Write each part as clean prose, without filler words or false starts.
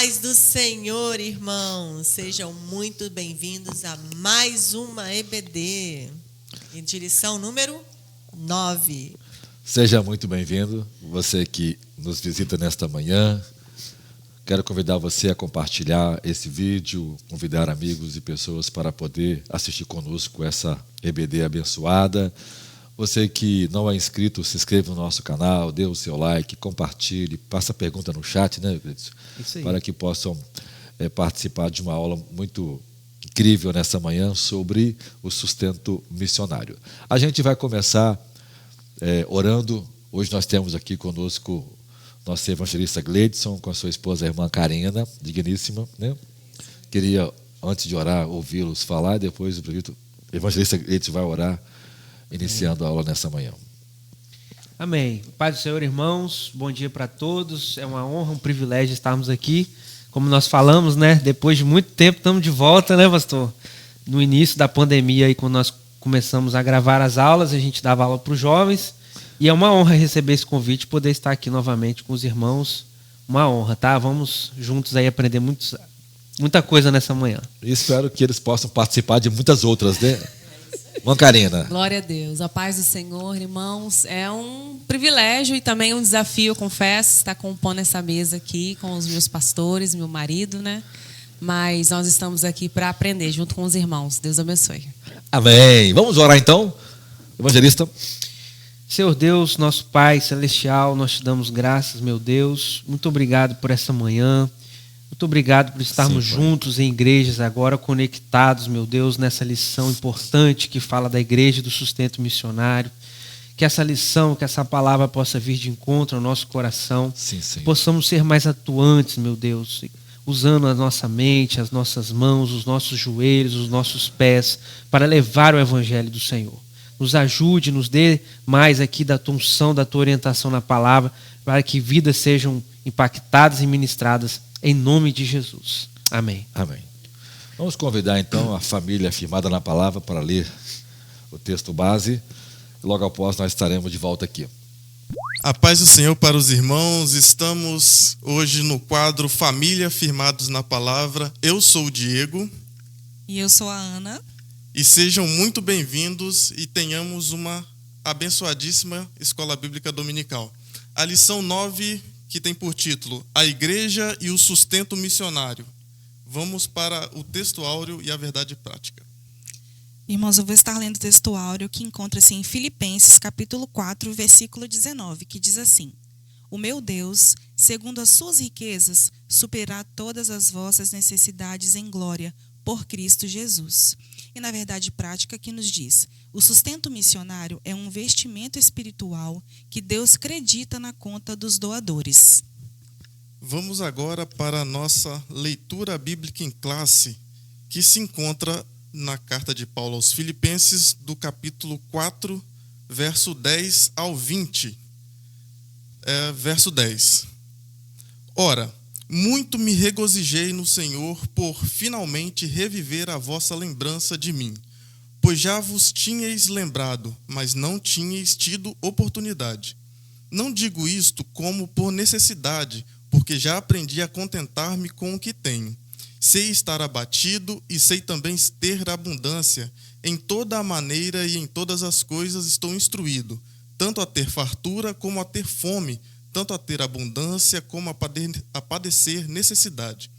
paz do Senhor, irmãos. Sejam muito bem-vindos a mais uma EBD, em direção número 9. Seja muito bem-vindo, você que nos visita nesta manhã. Quero convidar você a compartilhar esse vídeo, convidar amigos e pessoas para poder assistir conosco essa EBD abençoada. Você que não é inscrito, se inscreva no nosso canal, dê o seu like, compartilhe, passa pergunta no chat, né, queridos? Isso aí. Para que possam participar de uma aula muito incrível nessa manhã sobre o sustento missionário. A gente vai começar orando. Hoje nós temos aqui conosco nosso evangelista Gleidson, com a sua esposa, a irmã Karina, digníssima, né? Queria, antes de orar, ouvi-los falar, e depois o evangelista Gleidson vai orar, iniciando a aula nessa manhã. Amém. Paz do Senhor, irmãos. Bom dia para todos. É uma honra, um privilégio estarmos aqui. Como nós falamos, né? Depois de muito tempo estamos de volta, né, pastor? No início da pandemia, aí, quando nós começamos a gravar as aulas, a gente dava aula para os jovens. E é uma honra receber esse convite, poder estar aqui novamente com os irmãos. Uma honra, tá? Vamos juntos aí aprender muita coisa nessa manhã. E espero que eles possam participar de muitas outras, né? Irmã Karina. Glória a Deus. A paz do Senhor, irmãos. É um privilégio e também um desafio, eu confesso, estar compondo essa mesa aqui com os meus pastores, meu marido, né? Mas nós estamos aqui para aprender junto com os irmãos. Deus abençoe. Amém. Vamos orar então, evangelista. Senhor Deus, nosso Pai Celestial, nós te damos graças, meu Deus. Muito obrigado por essa manhã. Muito obrigado por estarmos juntos em igrejas agora, conectados, meu Deus, nessa lição importante que fala da igreja e do sustento missionário. Que essa lição, que essa palavra possa vir de encontro ao nosso coração. Sim, sim. Possamos ser mais atuantes, meu Deus, usando a nossa mente, as nossas mãos, os nossos joelhos, os nossos pés, para levar o evangelho do Senhor. Nos ajude, nos dê mais aqui da tua unção, da tua orientação na palavra, para que vidas sejam impactadas e ministradas em nome de Jesus. Amém. Amém. Vamos convidar então a família firmada na palavra para ler o texto base. Logo após nós estaremos de volta aqui. A paz do Senhor para os irmãos. Estamos hoje no quadro Família Firmados na Palavra. Eu sou o Diego. E eu sou a Ana. E sejam muito bem-vindos e tenhamos uma abençoadíssima Escola Bíblica Dominical. A lição 9, que tem por título A Igreja e o Sustento Missionário. Vamos para o texto áureo e a verdade prática. Irmãos, eu vou estar lendo o texto áureo que encontra-se em Filipenses, capítulo 4, versículo 19, que diz assim: O meu Deus, segundo as suas riquezas, suprirá todas as vossas necessidades em glória, por Cristo Jesus. E na verdade prática que nos diz: o sustento missionário é um investimento espiritual que Deus acredita na conta dos doadores. Vamos agora para a nossa leitura bíblica em classe, que se encontra na carta de Paulo aos Filipenses, do capítulo 4, verso 10 ao 20. Verso 10. Ora, muito me regozijei no Senhor por finalmente reviver a vossa lembrança de mim, pois já vos tinhais lembrado, mas não tinhais tido oportunidade. Não digo isto como por necessidade, porque já aprendi a contentar-me com o que tenho. Sei estar abatido e sei também ter abundância. Em toda a maneira e em todas as coisas estou instruído, tanto a ter fartura como a ter fome, tanto a ter abundância como a padecer necessidade.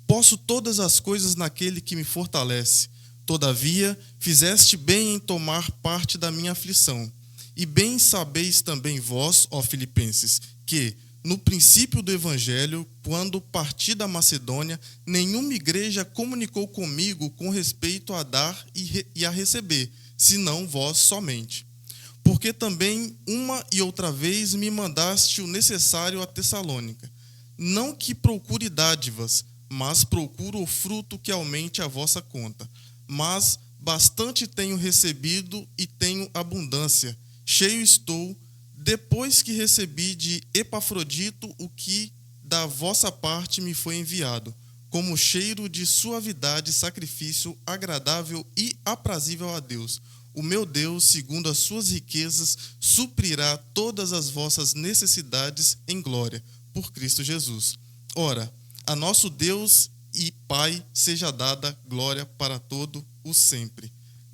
Posso todas as coisas naquele que me fortalece. Todavia, fizeste bem em tomar parte da minha aflição. E bem sabeis também vós, ó Filipenses, que, no princípio do Evangelho, quando parti da Macedônia, nenhuma igreja comunicou comigo com respeito a dar e a receber, senão vós somente. Porque também uma e outra vez me mandaste o necessário a Tessalônica. Não que procure dádivas, mas procuro o fruto que aumente a vossa conta. Mas bastante tenho recebido e tenho abundância. Cheio estou, depois que recebi de Epafrodito o que da vossa parte me foi enviado, como cheiro de suavidade, sacrifício agradável e aprazível a Deus. O meu Deus, segundo as suas riquezas, suprirá todas as vossas necessidades em glória, por Cristo Jesus. Ora, A nosso Deus e Pai seja dada glória para todo o sempre.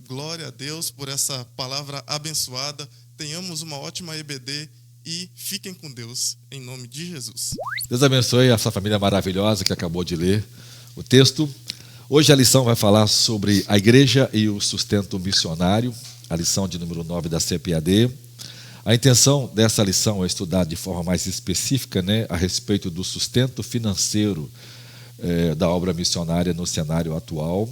Glória a Deus por essa palavra abençoada. Tenhamos uma ótima EBD e fiquem com Deus, em nome de Jesus. Deus abençoe essa família maravilhosa que acabou de ler o texto. Hoje a lição vai falar sobre a igreja e o sustento missionário, a lição de número 9 da CPAD. A intenção dessa lição é estudar de forma mais específica, a respeito do sustento financeiro da obra missionária no cenário atual.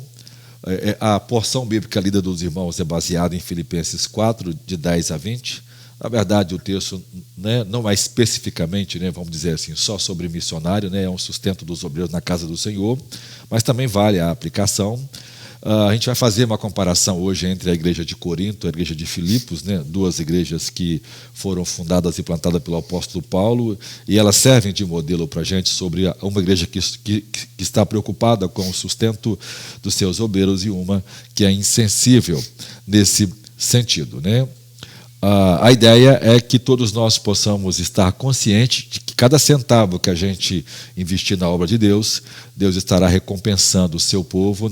A porção bíblica lida dos irmãos é baseada em Filipenses 4, de 10 a 20. Na verdade, o texto não é especificamente, vamos dizer assim, só sobre missionário, é um sustento dos obreiros na casa do Senhor, mas também vale a aplicação. A gente vai fazer uma comparação hoje entre a igreja de Corinto e a igreja de Filipos, duas igrejas que foram fundadas e plantadas pelo apóstolo Paulo, e elas servem de modelo para a gente sobre uma igreja que está preocupada com o sustento dos seus obreiros e uma que é insensível nesse sentido. A ideia é que todos nós possamos estar conscientes de que cada centavo que a gente investir na obra de Deus, Deus estará recompensando o seu povo,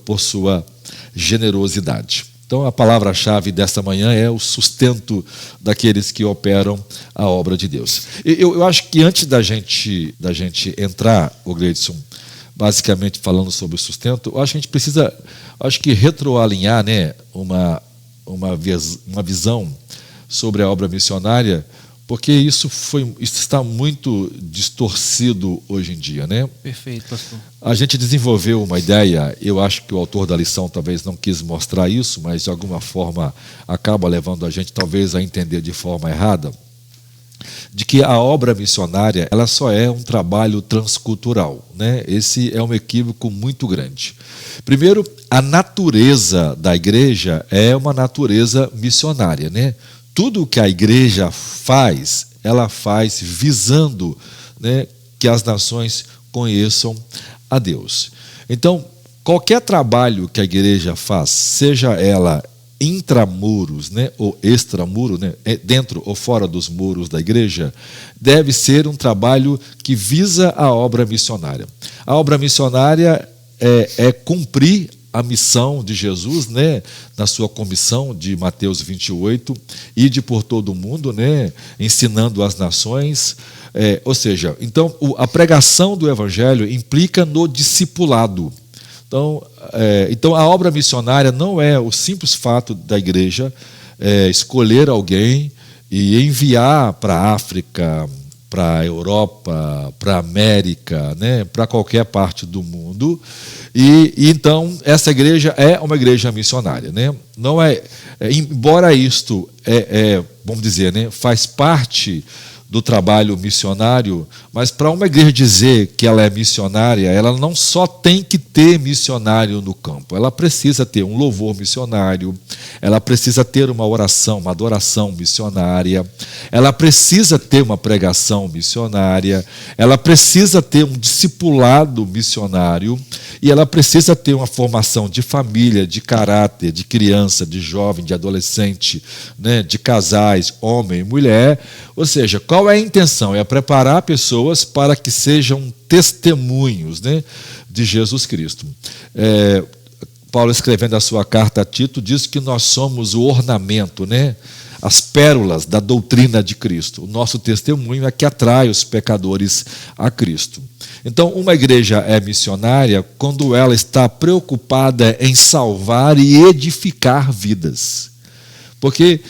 por sua generosidade. Então, a palavra-chave desta manhã é o sustento daqueles que operam a obra de Deus. Eu acho que antes da gente entrar, o Gleidson, basicamente falando sobre o sustento, eu acho que a gente precisa, retroalinhar, uma visão sobre a obra missionária, porque isso está muito distorcido hoje em dia, Perfeito, pastor. A gente desenvolveu uma ideia, eu acho que o autor da lição talvez não quis mostrar isso, mas de alguma forma acaba levando a gente talvez a entender de forma errada, de que a obra missionária ela só é um trabalho transcultural. Esse é um equívoco muito grande. Primeiro, a natureza da igreja é uma natureza missionária, Tudo o que a igreja faz, ela faz visando que as nações conheçam a Deus. Então, qualquer trabalho que a igreja faz, seja ela intramuros ou extramuro, dentro ou fora dos muros da igreja, deve ser um trabalho que visa a obra missionária. A obra missionária é cumprir a missão de Jesus, na sua comissão de Mateus 28, ide por todo o mundo, ensinando as nações. Ou seja, então a pregação do evangelho implica no discipulado. Então a obra missionária não é o simples fato da igreja escolher alguém e enviar para a África, para a Europa, para a América, para qualquer parte do mundo. E então essa igreja é uma igreja missionária, Não embora isto vamos dizer, faz parte do trabalho missionário, mas para uma igreja dizer que ela é missionária, ela não só tem que ter missionário no campo, ela precisa ter um louvor missionário, ela precisa ter uma oração, uma adoração missionária, ela precisa ter uma pregação missionária, ela precisa ter um discipulado missionário e ela precisa ter uma formação de família, de caráter, de criança, de jovem, de adolescente, de casais, homem e mulher. Ou seja, qual é a intenção? É preparar pessoas para que sejam testemunhos de Jesus Cristo. Paulo, escrevendo a sua carta a Tito, diz que nós somos o ornamento, as pérolas da doutrina de Cristo. O nosso testemunho é que atrai os pecadores a Cristo. Então, uma igreja é missionária quando ela está preocupada em salvar e edificar vidas. Porque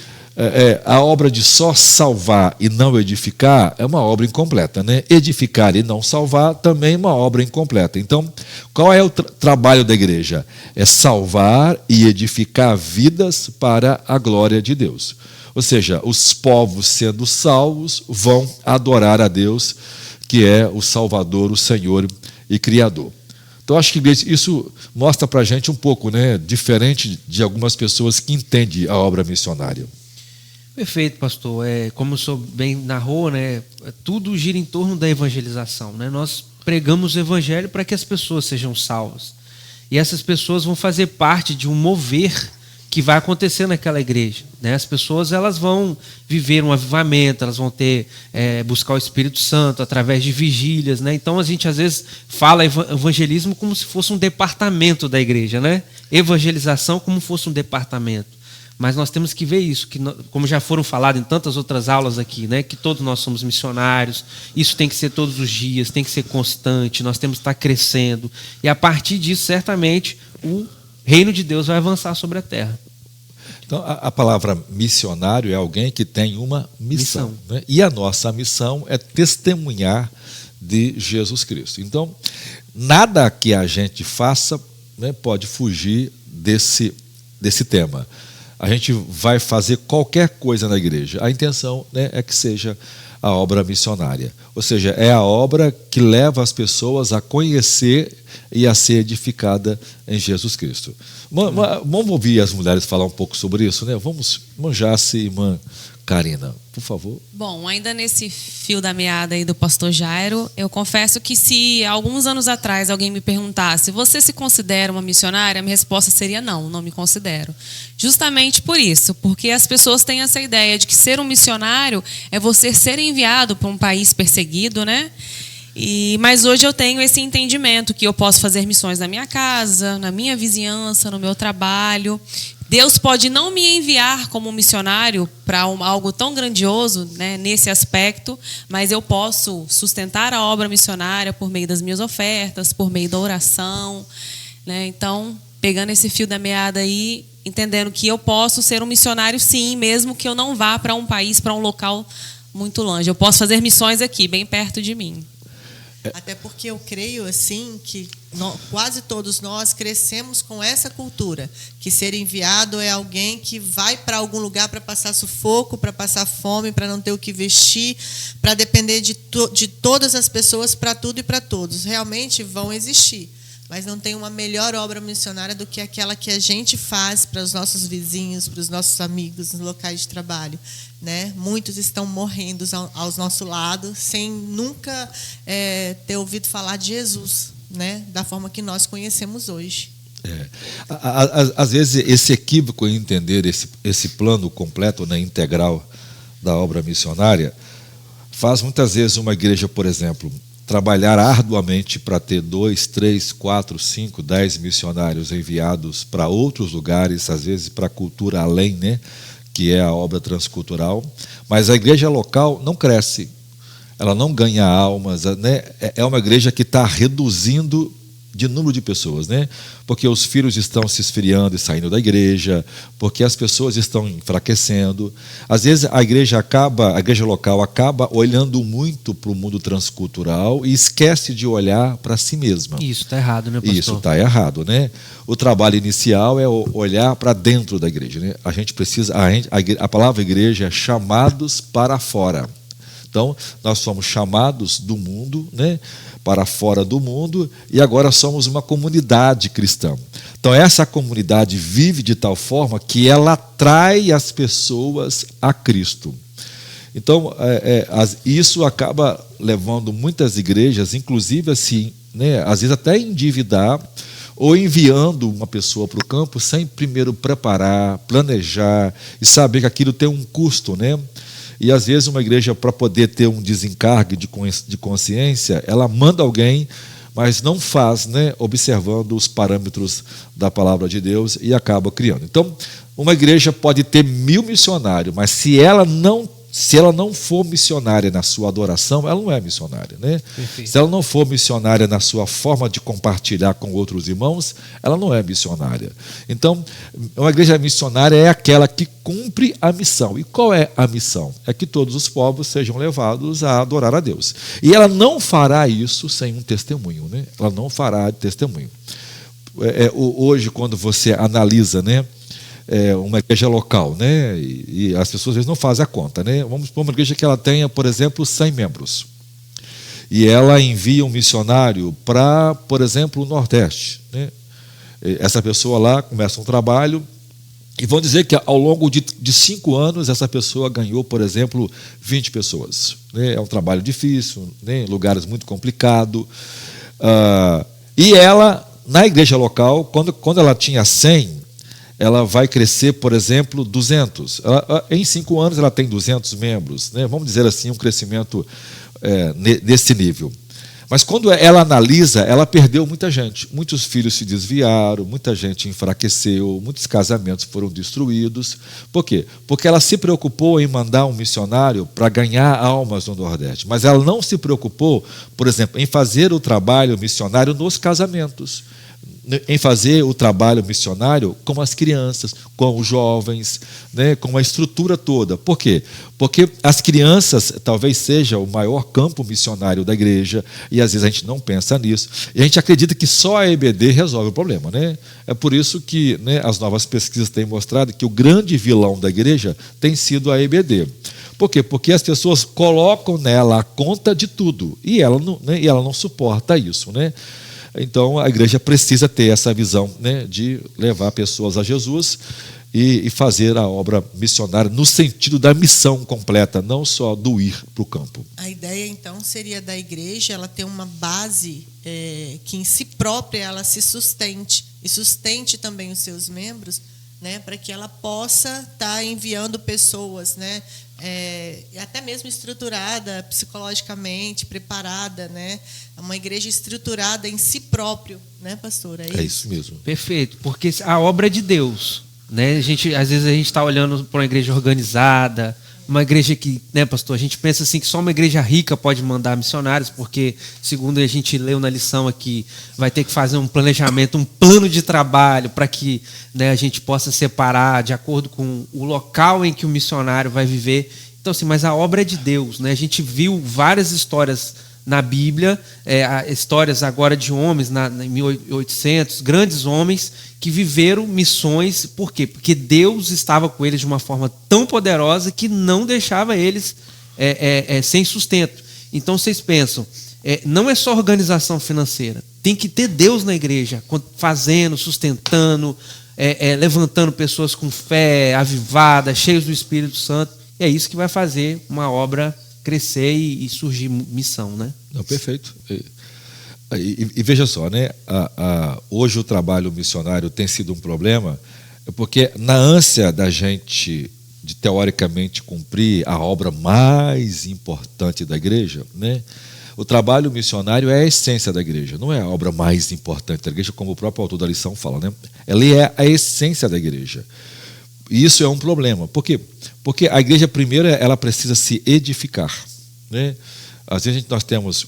a obra de só salvar e não edificar é uma obra incompleta, Edificar e não salvar também é uma obra incompleta. Então, qual é o trabalho da igreja? É salvar e edificar vidas para a glória de Deus. Ou seja, os povos sendo salvos vão adorar a Deus, que é o Salvador, o Senhor e Criador. Então, acho que isso mostra para a gente um pouco, diferente de algumas pessoas que entendem a obra missionária. Perfeito, pastor. Como o senhor bem narrou, tudo gira em torno da evangelização. Nós pregamos o evangelho para que as pessoas sejam salvas. E essas pessoas vão fazer parte de um mover que vai acontecer naquela igreja, né? As pessoas elas vão viver um avivamento, elas vão ter buscar o Espírito Santo através de vigílias, né? Então a gente às vezes fala evangelismo como se fosse um departamento da igreja, né? Evangelização como se fosse um departamento. Mas nós temos que ver isso, que como já foram falados em tantas outras aulas aqui, né? Que todos nós somos missionários, isso tem que ser todos os dias, tem que ser constante, nós temos que estar crescendo. E a partir disso, certamente, o reino de Deus vai avançar sobre a terra. Então, a palavra missionário é alguém que tem uma missão. Né? E a nossa missão é testemunhar de Jesus Cristo. Então, nada que a gente faça, né, pode fugir desse tema. A gente vai fazer qualquer coisa na igreja. A intenção, né, é que seja a obra missionária. Ou seja, é a obra que leva as pessoas a conhecer e a ser edificada em Jesus Cristo. Vamos ouvir as mulheres falar um pouco sobre isso, né? Vamos, irmã Jace e irmã Karina, por favor. Bom, ainda nesse fio da meada aí do pastor Jairo, eu confesso que se alguns anos atrás alguém me perguntasse: você se considera uma missionária? A minha resposta seria não, não me considero. Justamente por isso, porque as pessoas têm essa ideia de que ser um missionário é você ser enviado para um país perseguido, né? Mas hoje eu tenho esse entendimento que eu posso fazer missões na minha casa, na minha vizinhança, no meu trabalho. Deus pode não me enviar como missionário para algo tão grandioso, né, nesse aspecto, mas eu posso sustentar a obra missionária por meio das minhas ofertas, por meio da oração, né? Então, pegando esse fio da meada aí, entendendo que eu posso ser um missionário sim, mesmo que eu não vá para um país, para um local muito longe. Eu posso fazer missões aqui, bem perto de mim. Até porque eu creio assim que quase todos nós crescemos com essa cultura, que ser enviado é alguém que vai para algum lugar para passar sufoco, para passar fome, para não ter o que vestir, para depender de todas as pessoas, para tudo e para todos. Realmente vão existir, mas não tem uma melhor obra missionária do que aquela que a gente faz para os nossos vizinhos, para os nossos amigos nos locais de trabalho, né? Muitos estão morrendo ao nosso lado sem nunca ter ouvido falar de Jesus, né? Da forma que nós conhecemos hoje. Às vezes esse equívoco em entender esse plano completo, né, integral da obra missionária faz muitas vezes uma igreja, por exemplo, trabalhar arduamente para ter 2, 3, 4, 5, 10 missionários enviados para outros lugares, às vezes para a cultura além, né, que é a obra transcultural, mas a igreja local não cresce, ela não ganha almas, né? É uma igreja que está reduzindo de número de pessoas, né? Porque os filhos estão se esfriando e saindo da igreja, porque as pessoas estão enfraquecendo. Às vezes a igreja local acaba olhando muito para o mundo transcultural e esquece de olhar para si mesma. Isso está errado, né, pastor? Isso está errado, né? O trabalho inicial é olhar para dentro da igreja, né? A gente precisa, a palavra igreja é chamados para fora. Então, nós somos chamados do mundo, né, para fora do mundo, e agora somos uma comunidade cristã. Então, essa comunidade vive de tal forma que ela atrai as pessoas a Cristo. Então, isso acaba levando muitas igrejas, inclusive assim, né, às vezes até endividar, ou enviando uma pessoa para o campo sem primeiro preparar, planejar e saber que aquilo tem um custo, né? E às vezes uma igreja, para poder ter um desencargue de consciência, ela manda alguém, mas não faz, né, observando os parâmetros da palavra de Deus e acaba criando. Então, uma igreja pode ter 1000 missionários, mas se ela não for missionária na sua adoração, ela não é missionária, né? Perfeito. Se ela não for missionária na sua forma de compartilhar com outros irmãos, ela não é missionária. Então, uma igreja missionária é aquela que cumpre a missão. E qual é a missão? É que todos os povos sejam levados a adorar a Deus. E ela não fará isso sem um testemunho, né? Ela não fará testemunho. Hoje, quando você analisa, né, uma igreja local, né? E as pessoas às vezes não fazem a conta, né? Vamos para uma igreja que ela tenha, por exemplo, 100 membros. E ela envia um missionário para, por exemplo, o Nordeste, né? Essa pessoa lá começa um trabalho e vão dizer que ao longo de 5 anos essa pessoa ganhou, por exemplo, 20 pessoas. Né? É um trabalho difícil, né? Em lugares muito complicados. E ela, na igreja local, quando ela tinha 100, ela vai crescer, por exemplo, 200. Em 5 anos ela tem 200 membros, né? Vamos dizer assim, um crescimento desse nível. Mas quando ela analisa, ela perdeu muita gente. Muitos filhos se desviaram, muita gente enfraqueceu, muitos casamentos foram destruídos. Por quê? Porque ela se preocupou em mandar um missionário para ganhar almas no Nordeste. Mas ela não se preocupou, por exemplo, em fazer o trabalho missionário nos casamentos, em fazer o trabalho missionário com as crianças, com os jovens, né, com a estrutura toda. Por quê? Porque as crianças talvez seja o maior campo missionário da igreja, e às vezes a gente não pensa nisso, e a gente acredita que só a EBD resolve o problema, né? É por isso que, né, as novas pesquisas têm mostrado que o grande vilão da igreja tem sido a EBD. Por quê? Porque as pessoas colocam nela a conta de tudo, e ela não suporta isso, né? Então, a igreja precisa ter essa visão, né, de levar pessoas a Jesus e fazer a obra missionária no sentido da missão completa, não só do ir para o campo. A ideia, então, seria da igreja ela ter uma base que em si própria ela se sustente e sustente também os seus membros, né, para que ela possa estar enviando pessoas, né, até mesmo estruturada psicologicamente, preparada, né, uma igreja estruturada em si próprio, né, pastor? É isso mesmo. Perfeito, porque a obra é de Deus, né? Às vezes a gente está olhando para uma igreja organizada, uma igreja que, né, pastor, a gente pensa assim que só uma igreja rica pode mandar missionários, porque, segundo a gente leu na lição aqui, vai ter que fazer um planejamento, um plano de trabalho para que, né, a gente possa separar de acordo com o local em que o missionário vai viver. Então, assim, mas a obra é de Deus, né? A gente viu várias histórias na Bíblia, histórias agora de homens, em 1800, grandes homens que viveram missões. Por quê? Porque Deus estava com eles de uma forma tão poderosa que não deixava eles sem sustento. Então, vocês pensam, não é só organização financeira, tem que ter Deus na igreja, fazendo, sustentando, levantando pessoas com fé, avivadas, cheios do Espírito Santo. É isso que vai fazer uma obra crescer e surgir missão, né? Não, perfeito. E veja só, né? Hoje o trabalho missionário tem sido um problema, porque na ânsia da gente de teoricamente cumprir a obra mais importante da igreja, né? O trabalho missionário é a essência da igreja, não é a obra mais importante da igreja, como o próprio autor da lição fala, né? Ela é a essência da igreja. E isso é um problema. Por quê? Porque a igreja, primeiro, ela precisa se edificar, né? Às vezes nós temos...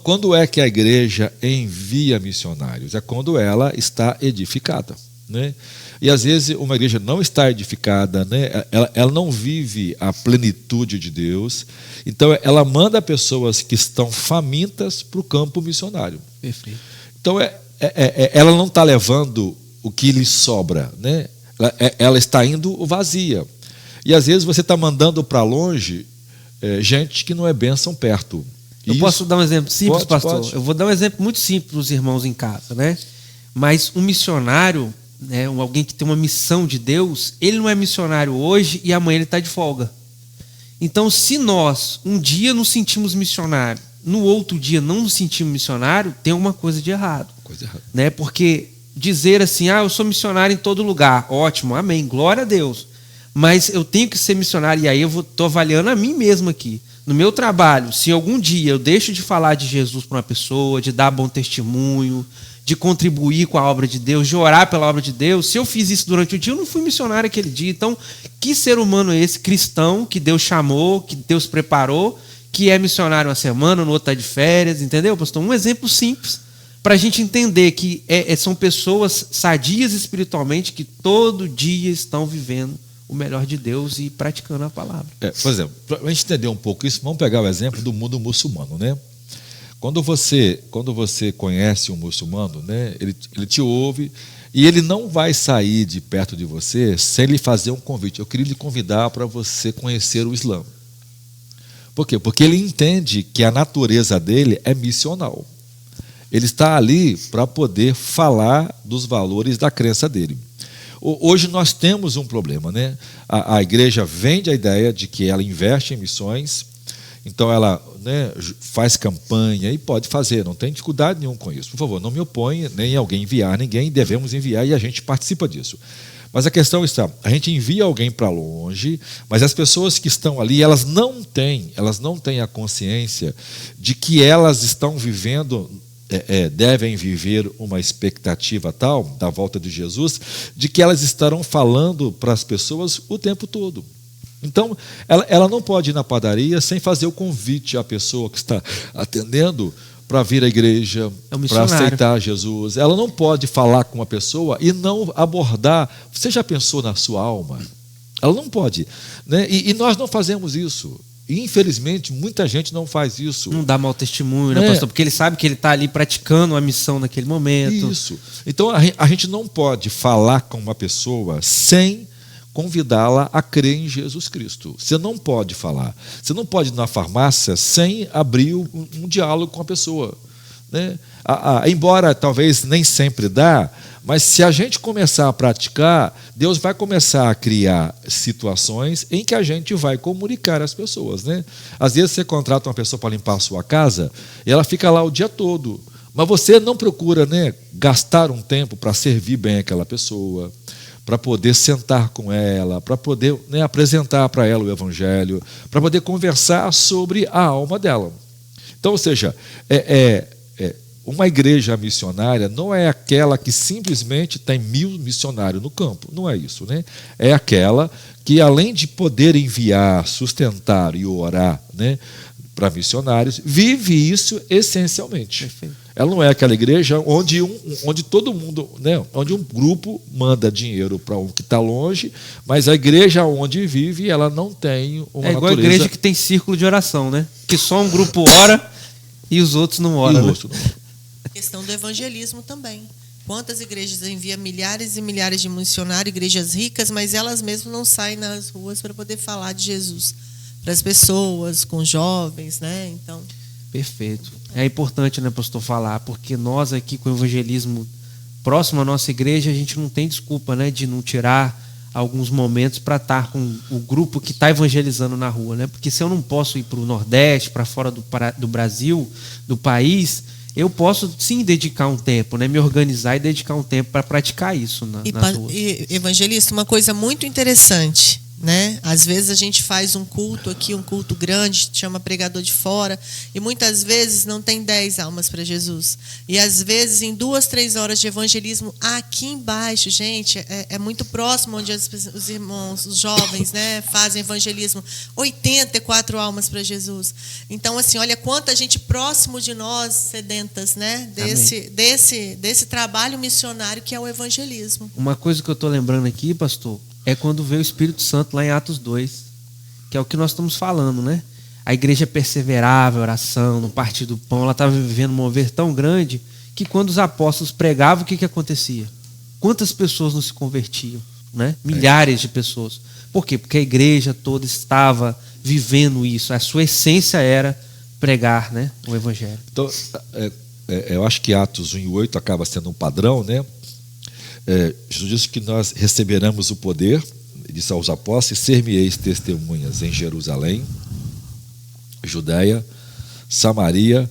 Quando é que a igreja envia missionários? É quando ela está edificada, né? E às vezes uma igreja não está edificada, né? Ela não vive a plenitude de Deus. Então ela manda pessoas que estão famintas para o campo missionário. Perfeito. Então ela não está levando o que lhe sobra, né? Ela está indo vazia. E às vezes você está mandando para longe gente que não é bênção perto. Eu posso dar um exemplo simples, pastor? Pode. Eu vou dar um exemplo muito simples para os irmãos em casa, né? Mas um missionário, né, alguém que tem uma missão de Deus, ele não é missionário hoje e amanhã ele está de folga. Então, se nós um dia nos sentimos missionário, no outro dia não nos sentimos missionário, tem alguma coisa de errado. Né? Porque dizer assim, eu sou missionário em todo lugar, ótimo, amém, glória a Deus. Mas eu tenho que ser missionário, e aí eu estou avaliando a mim mesmo aqui. No meu trabalho, se algum dia eu deixo de falar de Jesus para uma pessoa, de dar bom testemunho, de contribuir com a obra de Deus, de orar pela obra de Deus, se eu fiz isso durante o dia, eu não fui missionário aquele dia. Então, que ser humano é esse cristão que Deus chamou, que Deus preparou, que é missionário uma semana, no outro está de férias, entendeu, pastor? Um exemplo simples para a gente entender que são pessoas sadias espiritualmente que todo dia estão vivendo o melhor de Deus e praticando a palavra. Por exemplo, para a gente entender um pouco isso, vamos pegar o exemplo do mundo muçulmano, né? Quando você conhece um muçulmano, né, ele te ouve e ele não vai sair de perto de você sem lhe fazer um convite. Eu queria lhe convidar para você conhecer o Islã. Por quê? Porque ele entende que a natureza dele é missional. Ele está ali para poder falar dos valores da crença dele. Hoje nós temos um problema, né? A igreja vende a ideia de que ela investe em missões, então ela, né, faz campanha e pode fazer, não tem dificuldade nenhuma com isso. Por favor, não me oponha nem alguém enviar ninguém, devemos enviar e a gente participa disso. Mas a questão está, a gente envia alguém para longe, mas as pessoas que estão ali, elas não têm a consciência de que elas estão vivendo, devem viver uma expectativa tal, da volta de Jesus, de que elas estarão falando para as pessoas o tempo todo. Então, ela não pode ir na padaria sem fazer o convite à pessoa que está atendendo para vir à igreja, para aceitar Jesus. Ela não pode falar com uma pessoa e não abordar. Você já pensou na sua alma? Ela não pode. Né? E nós não fazemos isso. E, infelizmente, muita gente não faz isso. Não dá mau testemunho, né, pastor? Porque ele sabe que ele está ali praticando uma missão naquele momento. Isso. Então, a gente não pode falar com uma pessoa sem convidá-la a crer em Jesus Cristo. Você não pode falar. Você não pode ir na farmácia sem abrir um diálogo com a pessoa. Né? Embora talvez nem sempre dá, mas se a gente começar a praticar, Deus vai começar a criar situações em que a gente vai comunicar às pessoas. Né? Às vezes você contrata uma pessoa para limpar a sua casa e ela fica lá o dia todo. Mas você não procura, né, gastar um tempo para servir bem aquela pessoa, para poder sentar com ela, para poder, né, apresentar para ela o Evangelho, para poder conversar sobre a alma dela. Então, ou seja, uma igreja missionária não é aquela que simplesmente tem 1000 missionários no campo. Não é isso. Né? É aquela que, além de poder enviar, sustentar e orar, né, para missionários, vive isso essencialmente. Perfeito. Ela não é aquela igreja onde todo mundo, né, onde um grupo manda dinheiro para um que está longe, mas a igreja onde vive, ela não tem uma igual natureza... a igreja que tem círculo de oração, né? Que só um grupo ora e os outros não oram. Né? A questão do evangelismo também. Quantas igrejas enviam milhares e milhares de missionários, igrejas ricas, mas elas mesmas não saem nas ruas para poder falar de Jesus para as pessoas, com jovens, né? Então... Perfeito. É importante, né, pastor, falar, porque nós aqui com o evangelismo próximo à nossa igreja, a gente não tem desculpa, né, de não tirar alguns momentos para estar com o grupo que está evangelizando na rua, né? Porque se eu não posso ir para o Nordeste, para fora do Brasil, do país, eu posso sim dedicar um tempo, né, me organizar e dedicar um tempo para praticar isso nas ruas. E, evangelista, uma coisa muito interessante, né? Às vezes a gente faz um culto aqui, um culto grande, chama pregador de fora, e muitas vezes não tem 10 almas para Jesus. E às vezes em 2, 3 horas de evangelismo aqui embaixo, gente, é muito próximo onde os irmãos, os jovens, né, fazem evangelismo, 84 almas para Jesus. Então, assim, olha quanta gente próximo de nós, sedentas, né, desse trabalho missionário que é o evangelismo. Uma coisa que eu estou lembrando aqui, pastor, é quando veio o Espírito Santo lá em Atos 2, que é o que nós estamos falando, né? A igreja perseverava em oração, no partir do pão, ela estava vivendo um mover tão grande que quando os apóstolos pregavam, o que acontecia? Quantas pessoas não se convertiam? Né? Milhares de pessoas. Por quê? Porque a igreja toda estava vivendo isso, a sua essência era pregar, né, o Evangelho. Então, eu acho que Atos 1:8 acaba sendo um padrão, né? Jesus disse que nós receberemos o poder, disse aos apóstolos, ser-me-eis testemunhas em Jerusalém, Judéia, Samaria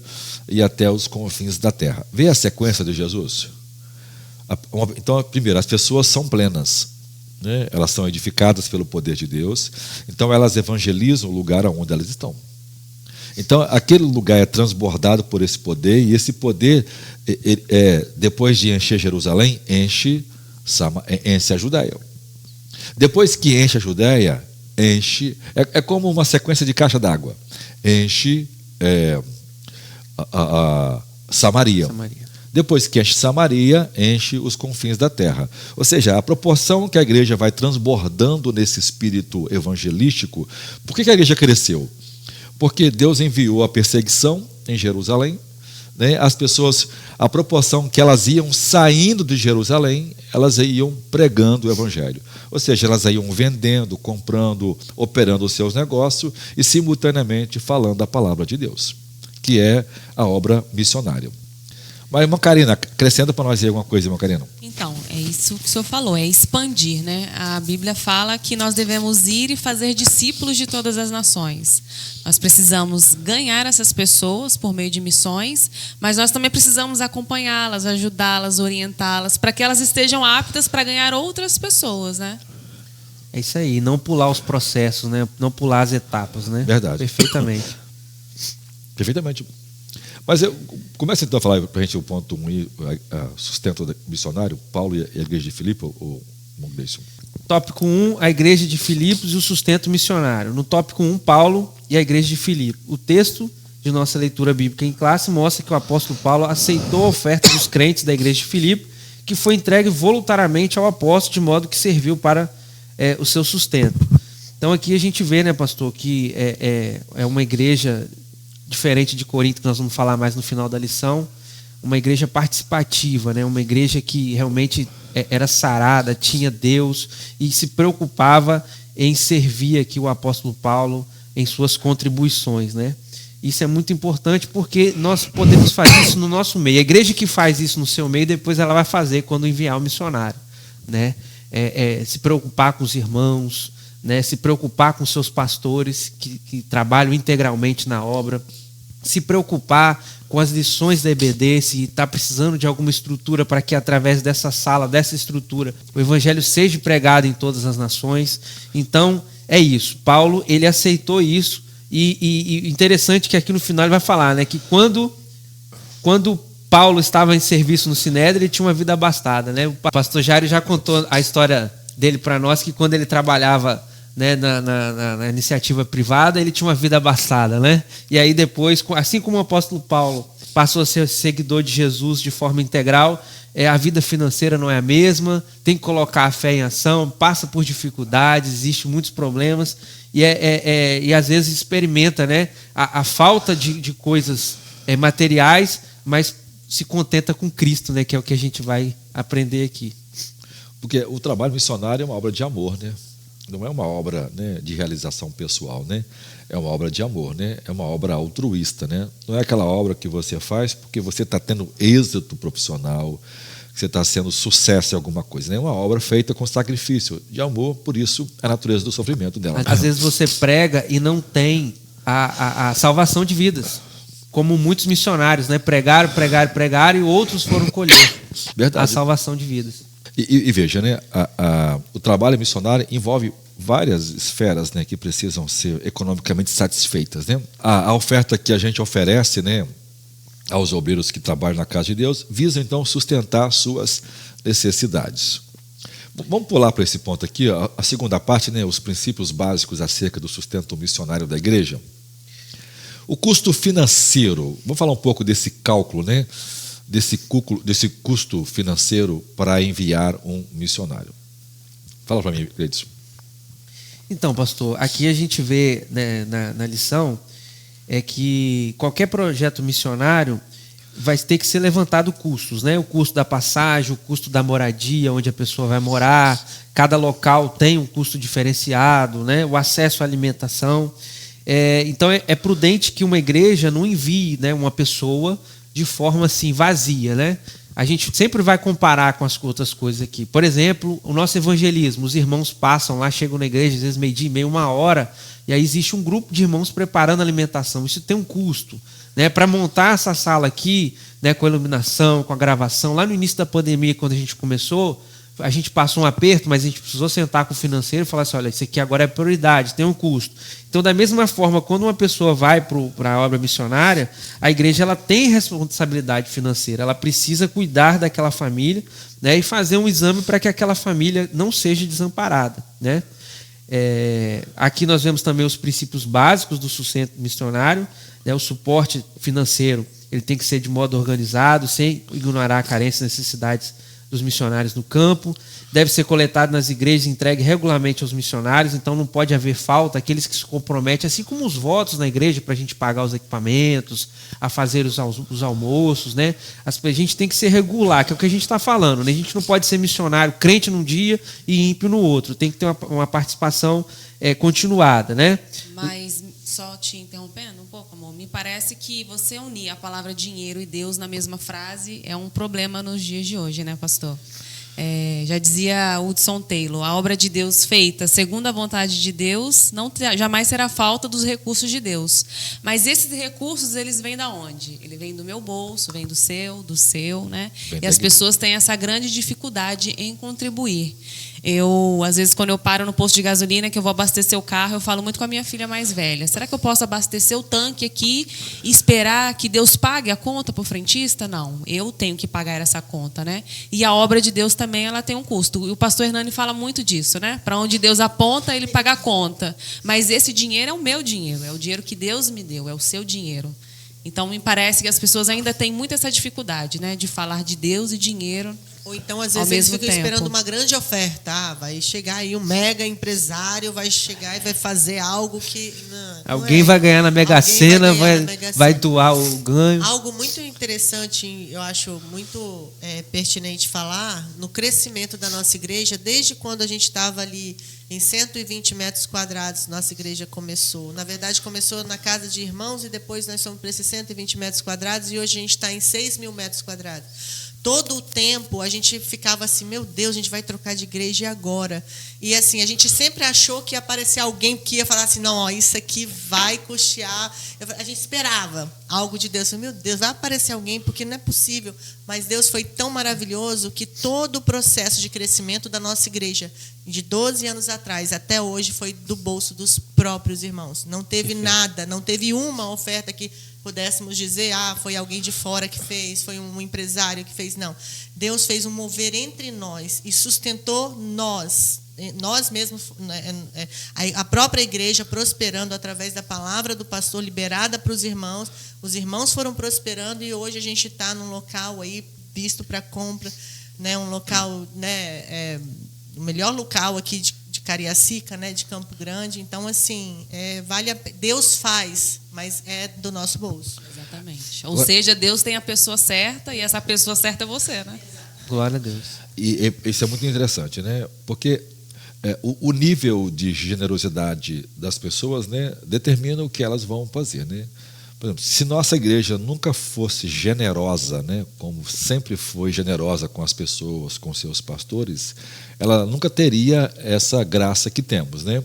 e até os confins da terra. Vê a sequência de Jesus? Então, primeiro, as pessoas são plenas, né? Elas são edificadas pelo poder de Deus, então elas evangelizam o lugar onde elas estão. Então, aquele lugar é transbordado por esse poder, e esse poder, depois de encher Jerusalém, enche a Judéia. Depois que enche a Judéia, é como uma sequência de caixa d'água. Enche a Samaria. Depois que enche Samaria, enche os confins da terra. Ou seja, a proporção que a igreja vai transbordando nesse espírito evangelístico. Por que a igreja cresceu? Porque Deus enviou a perseguição em Jerusalém, né? As pessoas, a proporção que elas iam saindo de Jerusalém, elas iam pregando o Evangelho. Ou seja, elas iam vendendo, comprando, operando os seus negócios e simultaneamente falando a palavra de Deus, que é a obra missionária. Mas, irmã Karina, acrescenta para nós aí alguma coisa, irmã Karina. Então, É isso que o senhor falou, é expandir, né? A Bíblia fala que nós devemos ir e fazer discípulos de todas as nações. Nós precisamos ganhar essas pessoas por meio de missões, mas nós também precisamos acompanhá-las, ajudá-las, orientá-las, para que elas estejam aptas para ganhar outras pessoas, né? É isso aí, não pular os processos, né? Não pular as etapas, né? Verdade. Perfeitamente. Perfeitamente. Mas eu começo então a falar para a gente o ponto 1, sustento missionário, Paulo e a igreja de Filipe, ou Gleison? Tópico 1, a igreja de Filipos e o sustento missionário. No tópico 1, Paulo e a igreja de Filipe. O texto de nossa leitura bíblica em classe mostra que o apóstolo Paulo aceitou a oferta dos crentes da igreja de Filipe, que foi entregue voluntariamente ao apóstolo, de modo que serviu para o seu sustento. Então aqui a gente vê, né, pastor, que é uma igreja diferente de Corinto, que nós vamos falar mais no final da lição, uma igreja participativa, né? Uma igreja que realmente era sarada, tinha Deus e se preocupava em servir aqui o apóstolo Paulo em suas contribuições, né? Isso é muito importante porque nós podemos fazer isso no nosso meio. A igreja que faz isso no seu meio, depois ela vai fazer quando enviar o missionário, né? Se preocupar com os irmãos, né? Se preocupar com seus pastores que trabalham integralmente na obra, se preocupar com as lições da EBD, se está precisando de alguma estrutura para que através dessa sala, dessa estrutura, o evangelho seja pregado em todas as nações. Então, é isso. Paulo, ele aceitou isso e interessante que aqui no final ele vai falar, né, que quando Paulo estava em serviço no Sinédrio, ele tinha uma vida abastada, né? O pastor Jairo já contou a história dele para nós, que quando ele trabalhava, né, na iniciativa privada, ele tinha uma vida abastada, né? E aí depois, assim como o apóstolo Paulo passou a ser seguidor de Jesus de forma integral, a vida financeira não é a mesma, tem que colocar a fé em ação, passa por dificuldades, existem muitos problemas e às vezes experimenta, né, a falta de coisas materiais, mas se contenta com Cristo, né, que é o que a gente vai aprender aqui. Porque o trabalho missionário é uma obra de amor, né? Não é uma obra, né, de realização pessoal, né? É uma obra de amor, né? É uma obra altruísta, né? Não é aquela obra que você faz porque você está tendo êxito profissional, que você está sendo sucesso em alguma coisa, né? É uma obra feita com sacrifício de amor, por isso a natureza do sofrimento dela. Às vezes você prega e não tem a salvação de vidas, como muitos missionários, né? Pregaram e outros foram colher a salvação de vidas. E veja, né, o trabalho missionário envolve várias esferas, né, que precisam ser economicamente satisfeitas, né? A oferta que a gente oferece, né, aos obreiros que trabalham na casa de Deus visa então sustentar suas necessidades. Vamos pular para esse ponto aqui, ó, a segunda parte, né, os princípios básicos acerca do sustento missionário da igreja. O custo financeiro, vamos falar um pouco desse cálculo, né? Desse custo financeiro para enviar um missionário. Fala para mim, Cleiton. Então, pastor, aqui a gente vê, né, na lição que qualquer projeto missionário vai ter que ser levantado custos, né? O custo da passagem, o custo da moradia, onde a pessoa vai morar, cada local tem um custo diferenciado, né? O acesso à alimentação. Então é prudente que uma igreja não envie, né, uma pessoa de forma assim vazia, né? A gente sempre vai comparar com as outras coisas aqui. Por exemplo, o nosso evangelismo, os irmãos passam lá, chegam na igreja, às vezes meio-dia e meia, 1h, e aí existe um grupo de irmãos preparando a alimentação. Isso tem um custo, né? Para montar essa sala aqui, né, com a iluminação, com a gravação, lá no início da pandemia, quando a gente começou, a gente passou um aperto, mas a gente precisou sentar com o financeiro e falar assim, olha, isso aqui agora é prioridade, tem um custo. Então, da mesma forma, quando uma pessoa vai para a obra missionária, a igreja ela tem responsabilidade financeira, ela precisa cuidar daquela família, né, e fazer um exame para que aquela família não seja desamparada, né? Aqui nós vemos também os princípios básicos do sustento missionário, né? O suporte financeiro ele tem que ser de modo organizado, sem ignorar a carência e necessidades dos missionários no campo, deve ser coletado nas igrejas e entregue regularmente aos missionários, então não pode haver falta, aqueles que se comprometem, assim como os votos na igreja para a gente pagar os equipamentos, a fazer os almoços, né? A gente tem que ser regular, que é o que a gente está falando, né? A gente não pode ser missionário crente num dia e ímpio no outro, tem que ter uma participação continuada, né? Mas, só te interrompendo um pouco, amor, me parece que você unir a palavra dinheiro e Deus na mesma frase é um problema nos dias de hoje, né, pastor? Já dizia Hudson Taylor, a obra de Deus feita segundo a vontade de Deus jamais será falta dos recursos de Deus. Mas esses recursos, eles vêm da onde? Ele vem do meu bolso, vem do seu, né? E as pessoas têm essa grande dificuldade em contribuir. Às vezes, quando eu paro no posto de gasolina, que eu vou abastecer o carro, eu falo muito com a minha filha mais velha. Será que eu posso abastecer o tanque aqui e esperar que Deus pague a conta para o frentista? Não, eu tenho que pagar essa conta, né? E a obra de Deus também, ela tem um custo. E o pastor Hernani fala muito disso, né? Para onde Deus aponta, ele paga a conta. Mas esse dinheiro é o meu dinheiro, é o dinheiro que Deus me deu, é o seu dinheiro. Então, me parece que as pessoas ainda têm muito essa dificuldade, né? De falar de Deus e dinheiro. Ou então, às vezes, eles ficam esperando uma grande oferta. Vai chegar aí um mega empresário, vai chegar e vai fazer algo que... Alguém vai ganhar na Mega Sena, vai doar o ganho. Algo muito interessante, eu acho muito pertinente falar, no crescimento da nossa igreja, desde quando a gente estava ali em 120 metros quadrados, nossa igreja começou. Na verdade, começou na casa de irmãos e depois nós fomos para esses 120 metros quadrados e hoje a gente está em 6 mil metros quadrados. Todo o tempo a gente ficava assim, meu Deus, a gente vai trocar de igreja e agora? E assim, a gente sempre achou que ia aparecer alguém que ia falar assim, não, ó, isso aqui vai custear. A gente esperava algo de Deus. Meu Deus, vai aparecer alguém, porque não é possível. Mas Deus foi tão maravilhoso que todo o processo de crescimento da nossa igreja, de 12 anos atrás até hoje, foi do bolso dos próprios irmãos. Não teve nada, não teve uma oferta que pudéssemos dizer, foi alguém de fora que fez, foi um empresário que fez. Não. Deus fez um mover entre nós e sustentou nós mesmos, a própria igreja prosperando através da palavra do pastor liberada para os irmãos foram prosperando e hoje a gente está num local aí visto para compra, né, um local, né, o melhor local aqui de Cariacica, né, de Campo Grande. Então, assim, Deus faz, mas é do nosso bolso. Exatamente. Ou seja, Deus tem a pessoa certa e essa pessoa certa é você, né? Glória a Deus. E isso é muito interessante, né? Porque o nível de generosidade das pessoas, né, determina o que elas vão fazer, né? Por exemplo, se nossa igreja nunca fosse generosa, né, como sempre foi generosa com as pessoas, com seus pastores, ela nunca teria essa graça que temos, né?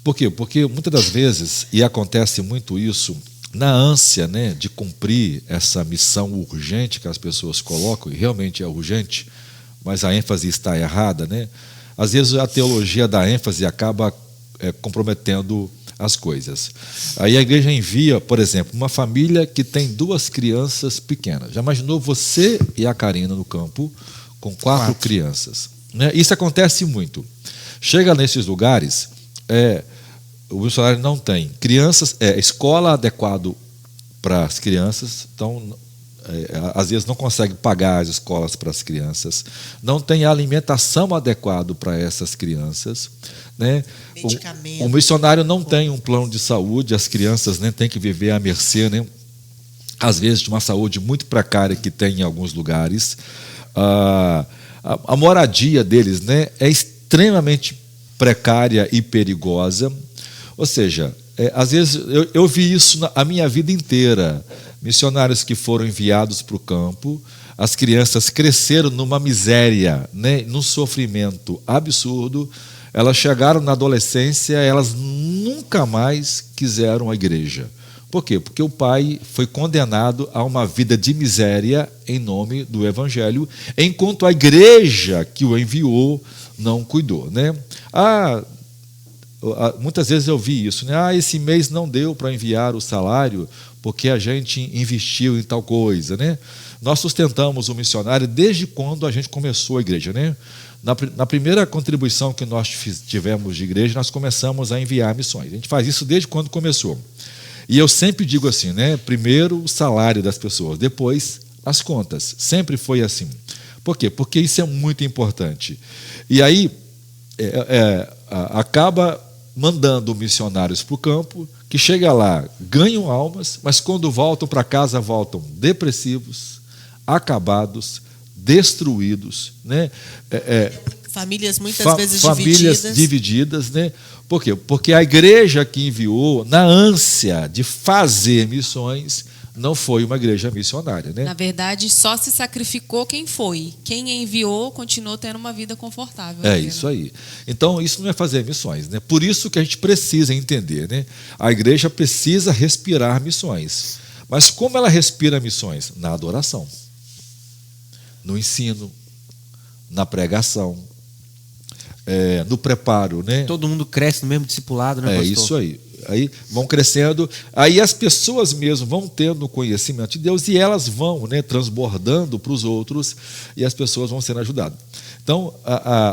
Por quê? Porque muitas das vezes, e acontece muito isso, na ânsia, né, de cumprir essa missão urgente que as pessoas colocam, e realmente é urgente, mas a ênfase está errada, né? Às vezes a teologia da ênfase acaba comprometendo as coisas. Aí a igreja envia, por exemplo, uma família que tem 2 crianças pequenas. Já imaginou você e a Karina no campo com 4 crianças? Né? Isso acontece muito. Chega nesses lugares, o missionário não tem crianças, escola adequada para as crianças, então às vezes não consegue pagar as escolas para as crianças, não tem alimentação adequada para essas crianças, né? O missionário não tem um plano de saúde, as crianças, né, têm que viver à mercê, né, às vezes de uma saúde muito precária que tem em alguns lugares. A moradia deles, né, é extremamente precária e perigosa. Ou seja, às vezes eu vi isso a minha vida inteira. Missionários que foram enviados para o campo, as crianças cresceram numa miséria, né, num sofrimento absurdo. Elas chegaram na adolescência, elas nunca mais quiseram a igreja. Por quê? Porque o pai foi condenado a uma vida de miséria em nome do evangelho, enquanto a igreja que o enviou não cuidou, né? Muitas vezes eu vi isso, né? Esse mês não deu para enviar o salário porque a gente investiu em tal coisa, né? Nós sustentamos o missionário desde quando a gente começou a igreja, né? Na primeira contribuição que nós tivemos de igreja, nós começamos a enviar missões. A gente faz isso desde quando começou. E eu sempre digo assim, né? Primeiro o salário das pessoas, depois as contas. Sempre foi assim. Por quê? Porque isso é muito importante. E aí acaba mandando missionários para o campo, que chega lá, ganham almas, mas quando voltam para casa, voltam depressivos, acabados, destruídos, né? Famílias muitas vezes divididas, né? Por quê? Porque a igreja que enviou, na ânsia de fazer missões, não foi uma igreja missionária, né? Na verdade, só se sacrificou quem foi. Quem enviou continuou tendo uma vida confortável. É isso aí. Então, isso não é fazer missões, né? Por isso que a gente precisa entender, né? A igreja precisa respirar missões. Mas como ela respira missões? Na adoração, no ensino, na pregação, no preparo, né? Todo mundo cresce no mesmo discipulado, né, É pastor? isso aí. Aí vão crescendo, aí as pessoas mesmo vão tendo conhecimento de Deus e elas vão, né, transbordando para os outros e as pessoas vão sendo ajudadas. Então,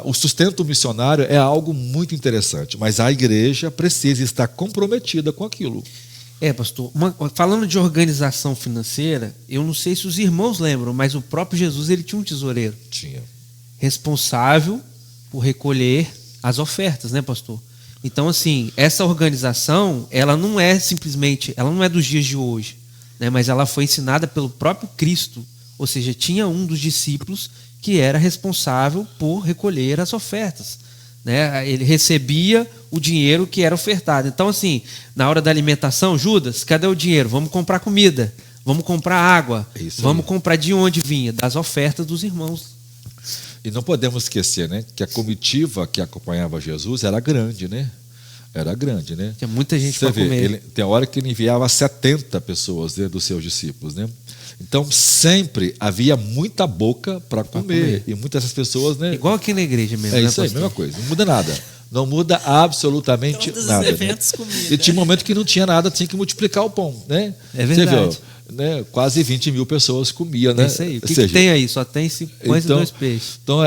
o sustento missionário é algo muito interessante, mas a igreja precisa estar comprometida com aquilo. Pastor, falando de organização financeira, eu não sei se os irmãos lembram, mas o próprio Jesus ele tinha um tesoureiro. Tinha. Responsável por recolher as ofertas, né, pastor? Então, assim, essa organização, ela não é dos dias de hoje, né, mas ela foi ensinada pelo próprio Cristo, ou seja, tinha um dos discípulos que era responsável por recolher as ofertas, né? Ele recebia o dinheiro que era ofertado. Então, assim, na hora da alimentação, Judas, cadê o dinheiro? Vamos comprar comida, vamos comprar água, vamos comprar de onde vinha? Das ofertas dos irmãos. E não podemos esquecer, né, que a comitiva que acompanhava Jesus era grande, né? Era grande, né? Tinha muita gente para comer. Tem hora que ele enviava 70 pessoas, né, dos seus discípulos, né? Então sempre havia muita boca para comer. E muitas dessas pessoas, né? Igual aqui na igreja mesmo. É isso aí, mesma coisa. Não muda nada. Não muda absolutamente Todos nada. Os eventos, né? comida. E tinha um momento que não tinha nada, tinha que multiplicar o pão, né? É verdade. Você viu? Né? Quase 20 mil pessoas comiam, né? É isso aí. O que tem aí? Só tem 5 pães e 2 peixes. Então,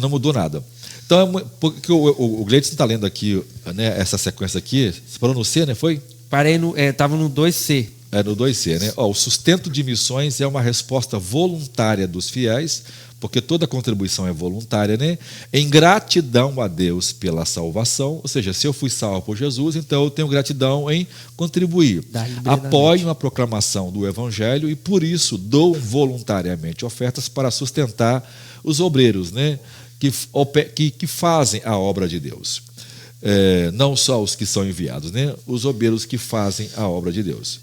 não mudou nada. Então, porque o Gleidson está lendo aqui, né, essa sequência aqui, você parou no C, né? Foi? Parei estava no 2C. No 2C, né? O sustento de missões é uma resposta voluntária dos fiéis, porque toda contribuição é voluntária, né? Em gratidão a Deus pela salvação, ou seja, se eu fui salvo por Jesus, então eu tenho gratidão em contribuir. Apoio a proclamação do Evangelho e, por isso, dou voluntariamente ofertas para sustentar os obreiros, né? Que fazem a obra de Deus. Não só os que são enviados, né? Os obreiros que fazem a obra de Deus.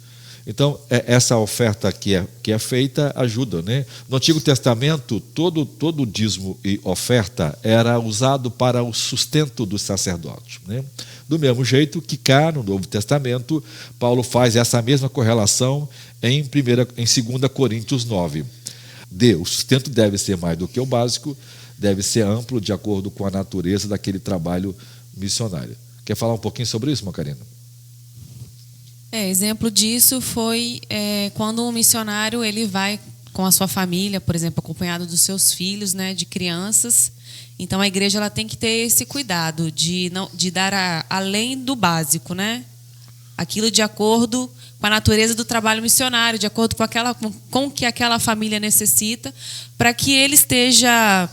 Então, essa oferta que é feita ajuda, né? No Antigo Testamento, todo dízimo e oferta era usado para o sustento do sacerdote, né? Do mesmo jeito que cá no Novo Testamento, Paulo faz essa mesma correlação em 2 Coríntios 9. O sustento deve ser mais do que o básico, deve ser amplo de acordo com a natureza daquele trabalho missionário. Quer falar um pouquinho sobre isso, Macarena? Exemplo disso foi quando um missionário ele vai com a sua família, por exemplo, acompanhado dos seus filhos, né, de crianças. Então a igreja ela tem que ter esse cuidado de dar além do básico, né? Aquilo de acordo com a natureza do trabalho missionário, de acordo com o que aquela família necessita, para que ele esteja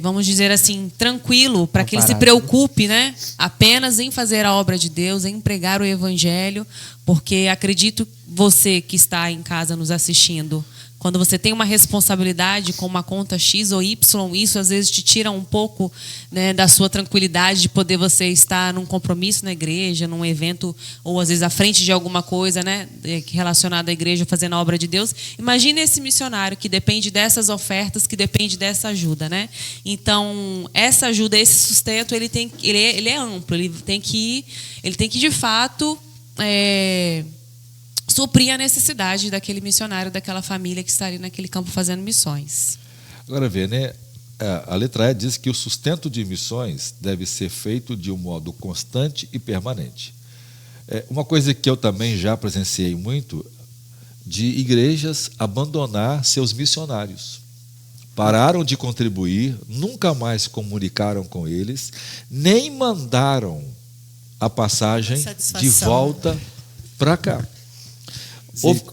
vamos dizer assim, tranquilo, para que ele se preocupe, né, apenas em fazer a obra de Deus, em pregar o Evangelho, porque acredito você que está em casa nos assistindo, quando você tem uma responsabilidade com uma conta X ou Y, isso às vezes te tira um pouco, né, da sua tranquilidade de poder você estar num compromisso na igreja, num evento, ou às vezes à frente de alguma coisa, né, relacionada à igreja, fazendo a obra de Deus. Imagine esse missionário que depende dessas ofertas, que depende dessa ajuda, né? Então, essa ajuda, esse sustento, ele é amplo, ele tem que de fato suprir a necessidade daquele missionário, daquela família que está ali naquele campo fazendo missões. Agora vê, né? A letra E diz que o sustento de missões deve ser feito de um modo constante e permanente. Uma coisa que eu também já presenciei muito, de igrejas abandonar seus missionários. Pararam de contribuir, nunca mais comunicaram com eles, nem mandaram a passagem de volta para cá.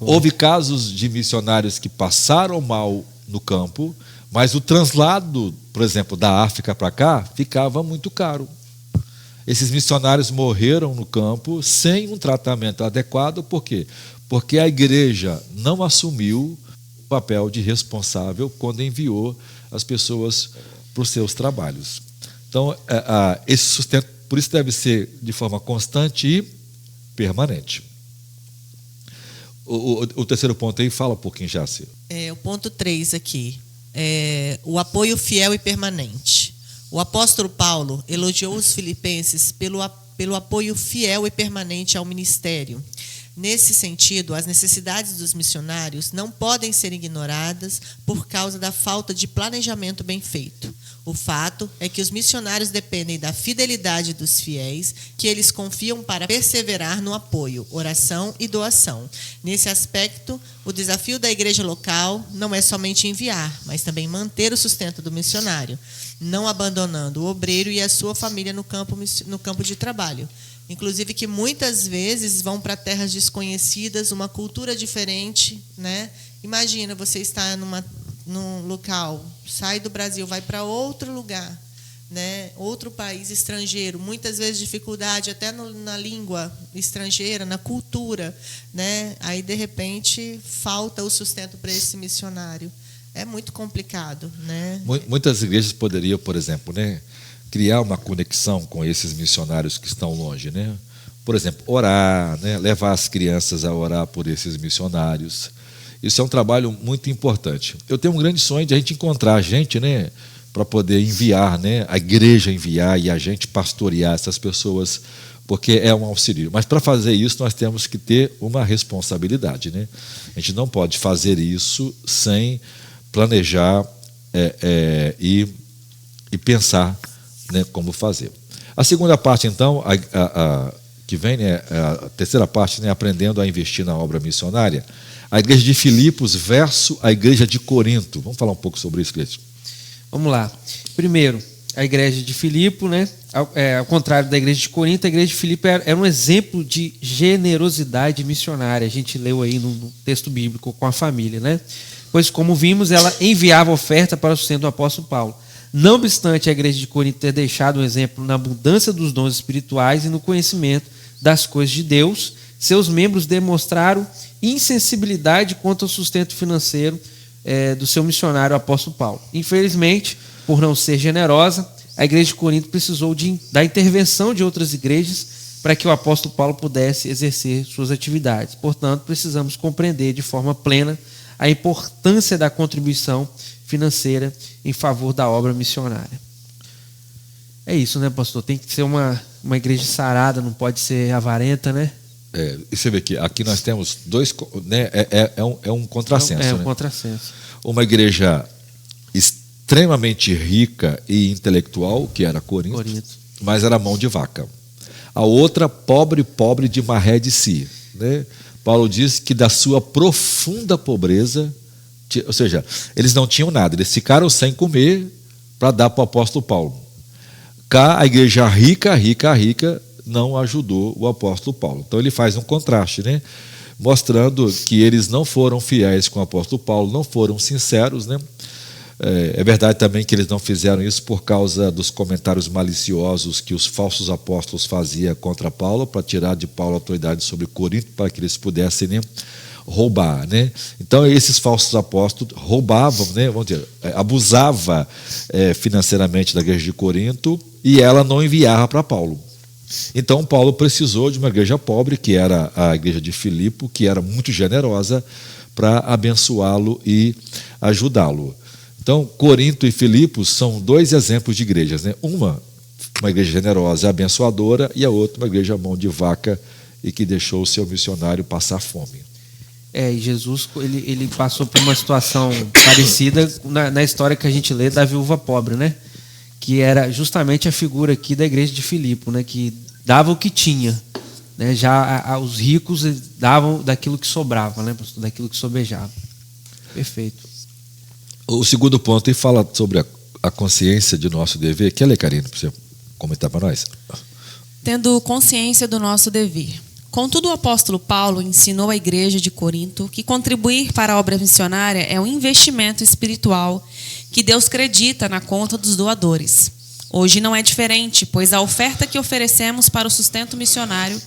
Houve casos de missionários que passaram mal no campo, mas o translado, por exemplo, da África para cá, ficava muito caro. Esses missionários morreram no campo sem um tratamento adequado. Por quê? Porque a igreja não assumiu o papel de responsável quando enviou as pessoas para os seus trabalhos. Então, esse sustento, por isso, deve ser de forma constante e permanente. O terceiro ponto aí, fala um pouquinho, Jássio. O ponto 3 aqui. O apoio fiel e permanente. O apóstolo Paulo elogiou os filipenses pelo apoio fiel e permanente ao ministério. Nesse sentido, as necessidades dos missionários não podem ser ignoradas por causa da falta de planejamento bem feito. O fato é que os missionários dependem da fidelidade dos fiéis, que eles confiam para perseverar no apoio, oração e doação. Nesse aspecto, o desafio da igreja local não é somente enviar, mas também manter o sustento do missionário, não abandonando o obreiro e a sua família no campo de trabalho. Inclusive que muitas vezes vão para terras desconhecidas, uma cultura diferente, né? Imagina, você está num local, sai do Brasil, vai para outro lugar, né? Outro país estrangeiro, muitas vezes dificuldade até na língua estrangeira, na cultura, né? Aí, de repente, falta o sustento para esse missionário. É muito complicado, né? Muitas igrejas poderiam, por exemplo, né, criar uma conexão com esses missionários que estão longe, né? Por exemplo, orar, né? Levar as crianças a orar por esses missionários. Isso é um trabalho muito importante. Eu tenho um grande sonho de a gente encontrar gente, né, para poder enviar, né, a igreja enviar e a gente pastorear essas pessoas, porque é um auxílio. Mas para fazer isso nós temos que ter uma responsabilidade, né? A gente não pode fazer isso sem planejar e pensar, né, como fazer. A segunda parte, então, que vem, né, a terceira parte, né, aprendendo a investir na obra missionária, a igreja de Filipos versus a igreja de Corinto. Vamos falar um pouco sobre isso, Cleiton? Vamos lá. Primeiro, a igreja de Filipe, né, ao contrário da igreja de Corinto, a igreja de Filipe era um exemplo de generosidade missionária. A gente leu aí no texto bíblico com a família, né? Pois, como vimos, ela enviava oferta para o sustento do apóstolo Paulo. Não obstante a igreja de Corinto ter deixado um exemplo na abundância dos dons espirituais e no conhecimento das coisas de Deus, seus membros demonstraram insensibilidade quanto ao sustento financeiro do seu missionário, o apóstolo Paulo. Infelizmente, por não ser generosa, a igreja de Corinto precisou da intervenção de outras igrejas para que o apóstolo Paulo pudesse exercer suas atividades. Portanto, precisamos compreender de forma plena a importância da contribuição financeira em favor da obra missionária. É isso, né, pastor? Tem que ser uma igreja sarada, não pode ser avarenta, né? E você vê que aqui nós temos dois, né, é um contrassenso. É um né? contrassenso. Uma igreja extremamente rica e intelectual, que era Corinto, mas era mão de vaca. A outra, pobre de marré de si. Né? Paulo diz que da sua profunda pobreza, ou seja, eles não tinham nada, eles ficaram sem comer para dar para o apóstolo Paulo. Cá, a igreja rica não ajudou o apóstolo Paulo. Então ele faz um contraste, né? Mostrando que eles não foram fiéis com o apóstolo Paulo, não foram sinceros, né? É verdade também que eles não fizeram isso por causa dos comentários maliciosos que os falsos apóstolos faziam contra Paulo, para tirar de Paulo a autoridade sobre Corinto, para que eles pudessem, né, roubar, né? Então esses falsos apóstolos roubavam, né, vamos dizer, abusava financeiramente da igreja de Corinto, e ela não enviava para Paulo. Então Paulo precisou de uma igreja pobre, que era a igreja de Filipe, que era muito generosa, para abençoá-lo e ajudá-lo. Então Corinto e Filipos são dois exemplos de igrejas, né? Uma igreja generosa e abençoadora, e a outra uma igreja mão de vaca e que deixou o seu missionário passar fome. E Jesus ele passou por uma situação parecida na história que a gente lê da viúva pobre, né? Que era justamente a figura aqui da igreja de Filipe, né? Que dava o que tinha, né? Já os ricos davam daquilo que sobrava, né? Daquilo que sobejava. Perfeito. O segundo ponto aí fala sobre a consciência de nosso dever. Quer ler, Karine, para você comentar para nós? Tendo consciência do nosso dever. Contudo, o apóstolo Paulo ensinou à igreja de Corinto que contribuir para a obra missionária é um investimento espiritual que Deus acredita na conta dos doadores. Hoje não é diferente, pois a oferta que oferecemos para o sustento missionário,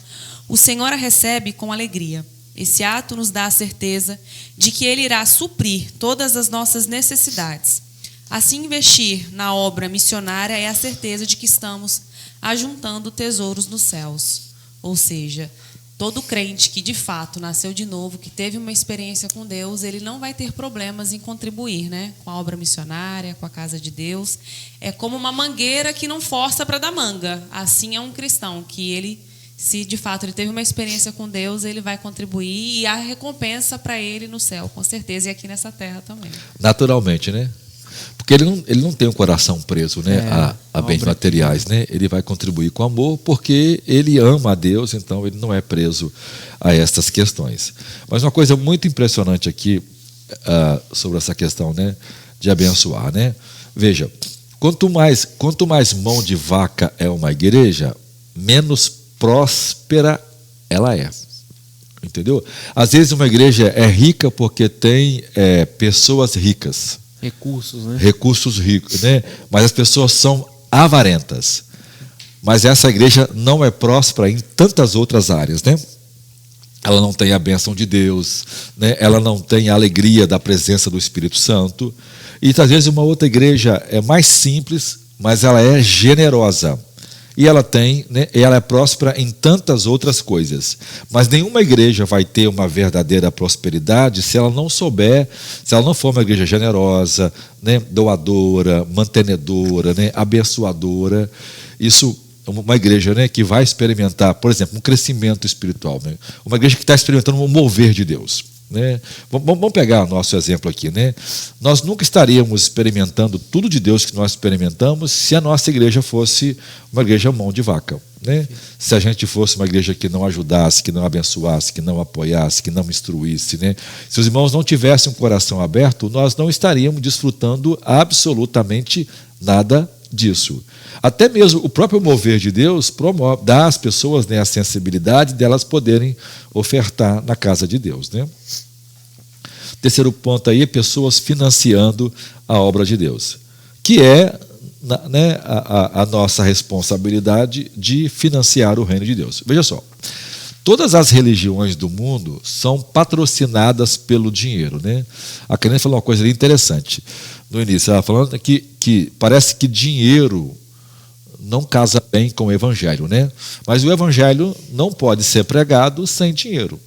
o Senhor a recebe com alegria. Esse ato nos dá a certeza de que Ele irá suprir todas as nossas necessidades. Assim, investir na obra missionária é a certeza de que estamos ajuntando tesouros nos céus. Ou seja, todo crente que de fato nasceu de novo, que teve uma experiência com Deus, ele não vai ter problemas em contribuir, né, com a obra missionária, com a casa de Deus. É como uma mangueira que não força para dar manga. Assim é um cristão, que ele, se de fato ele teve uma experiência com Deus, ele vai contribuir e há recompensa para ele no céu, com certeza, e aqui nessa terra também. Naturalmente, né? Porque ele não tem um coração preso, né, a bens materiais, né? Ele vai contribuir com amor porque ele ama a Deus, então ele não é preso a estas questões. Mas uma coisa muito impressionante aqui sobre essa questão, né, de abençoar, né? Veja, quanto mais mão de vaca é uma igreja, menos próspera ela é. Entendeu? Às vezes uma igreja é rica porque tem pessoas ricas. Recursos, né? Recursos ricos, né? Mas as pessoas são avarentas. Mas essa igreja não é próspera em tantas outras áreas, né? Ela não tem a bênção de Deus, né? Ela não tem a alegria da presença do Espírito Santo. E às vezes uma outra igreja é mais simples, mas ela é generosa. E ela tem, né, ela é próspera em tantas outras coisas. Mas nenhuma igreja vai ter uma verdadeira prosperidade se ela não souber, se ela não for uma igreja generosa, né, doadora, mantenedora, né, abençoadora. Isso, uma igreja, né, que vai experimentar, por exemplo, um crescimento espiritual, né? Uma igreja que está experimentando um mover de Deus. Né? Vamos pegar o nosso exemplo aqui, né? Nós nunca estaríamos experimentando tudo de Deus que nós experimentamos se a nossa igreja fosse uma igreja mão de vaca, né? Se a gente fosse uma igreja que não ajudasse, que não abençoasse, que não apoiasse, que não instruísse, né? Se os irmãos não tivessem um coração aberto, nós não estaríamos desfrutando absolutamente nada disso. Até mesmo o próprio mover de Deus dá às pessoas, né, a sensibilidade delas poderem ofertar na casa de Deus, né? Terceiro ponto aí, pessoas financiando a obra de Deus, que é, né, a nossa responsabilidade de financiar o reino de Deus. Veja só, todas as religiões do mundo são patrocinadas pelo dinheiro, né? A Karen falou uma coisa interessante no início, ela falando que parece que dinheiro não casa bem com o evangelho, né? Mas o evangelho não pode ser pregado sem dinheiro.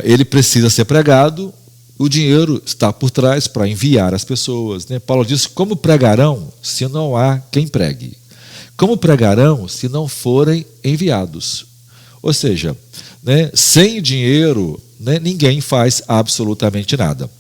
Ele precisa ser pregado, o dinheiro está por trás para enviar as pessoas, né? Paulo diz: como pregarão se não há quem pregue? Como pregarão se não forem enviados? Ou seja, né, sem dinheiro, né, ninguém faz absolutamente nada.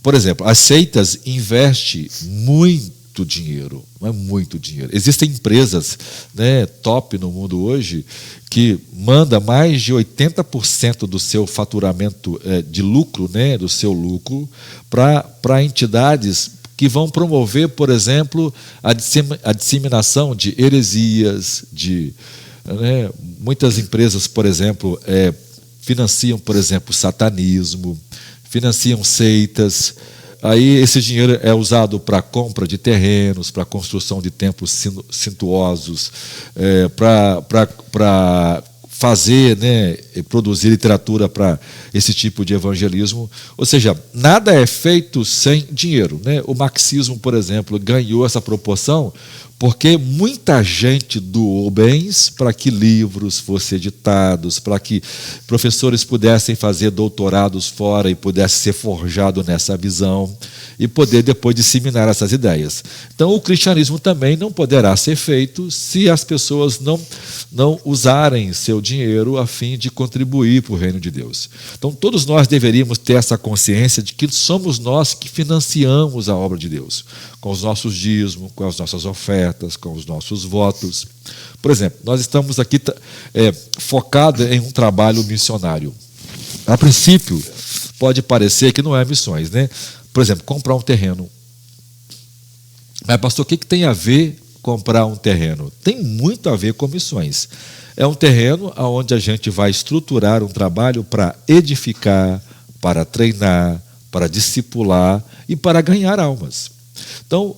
Por exemplo, as seitas investem muito dinheiro, não é muito dinheiro. Existem empresas, né, top no mundo hoje que manda mais de 80% do seu faturamento de lucro, né, do seu lucro, para entidades que vão promover, por exemplo, a disseminação de heresias, né, muitas empresas, por exemplo, financiam, por exemplo, satanismo, financiam seitas. Aí esse dinheiro é usado para compra de terrenos, para construção de templos suntuosos, para fazer, né, produzir literatura para esse tipo de evangelismo. Ou seja, nada é feito sem dinheiro, né? O marxismo, por exemplo, ganhou essa proporção porque muita gente doou bens para que livros fossem editados, para que professores pudessem fazer doutorados fora e pudesse ser forjado nessa visão e poder depois disseminar essas ideias. Então, o cristianismo também não poderá ser feito se as pessoas não usarem seu dinheiro a fim de contribuir para o reino de Deus. Então, todos nós deveríamos ter essa consciência de que somos nós que financiamos a obra de Deus, com os nossos dízimos, com as nossas ofertas, com os nossos votos. Por exemplo, nós estamos aqui focados em um trabalho missionário. A princípio, pode parecer que não é missões, né? Por exemplo, comprar um terreno. Mas, pastor, o que tem a ver comprar um terreno? Tem muito a ver com missões. É um terreno onde a gente vai estruturar um trabalho para edificar, para treinar, para discipular e para ganhar almas. Então,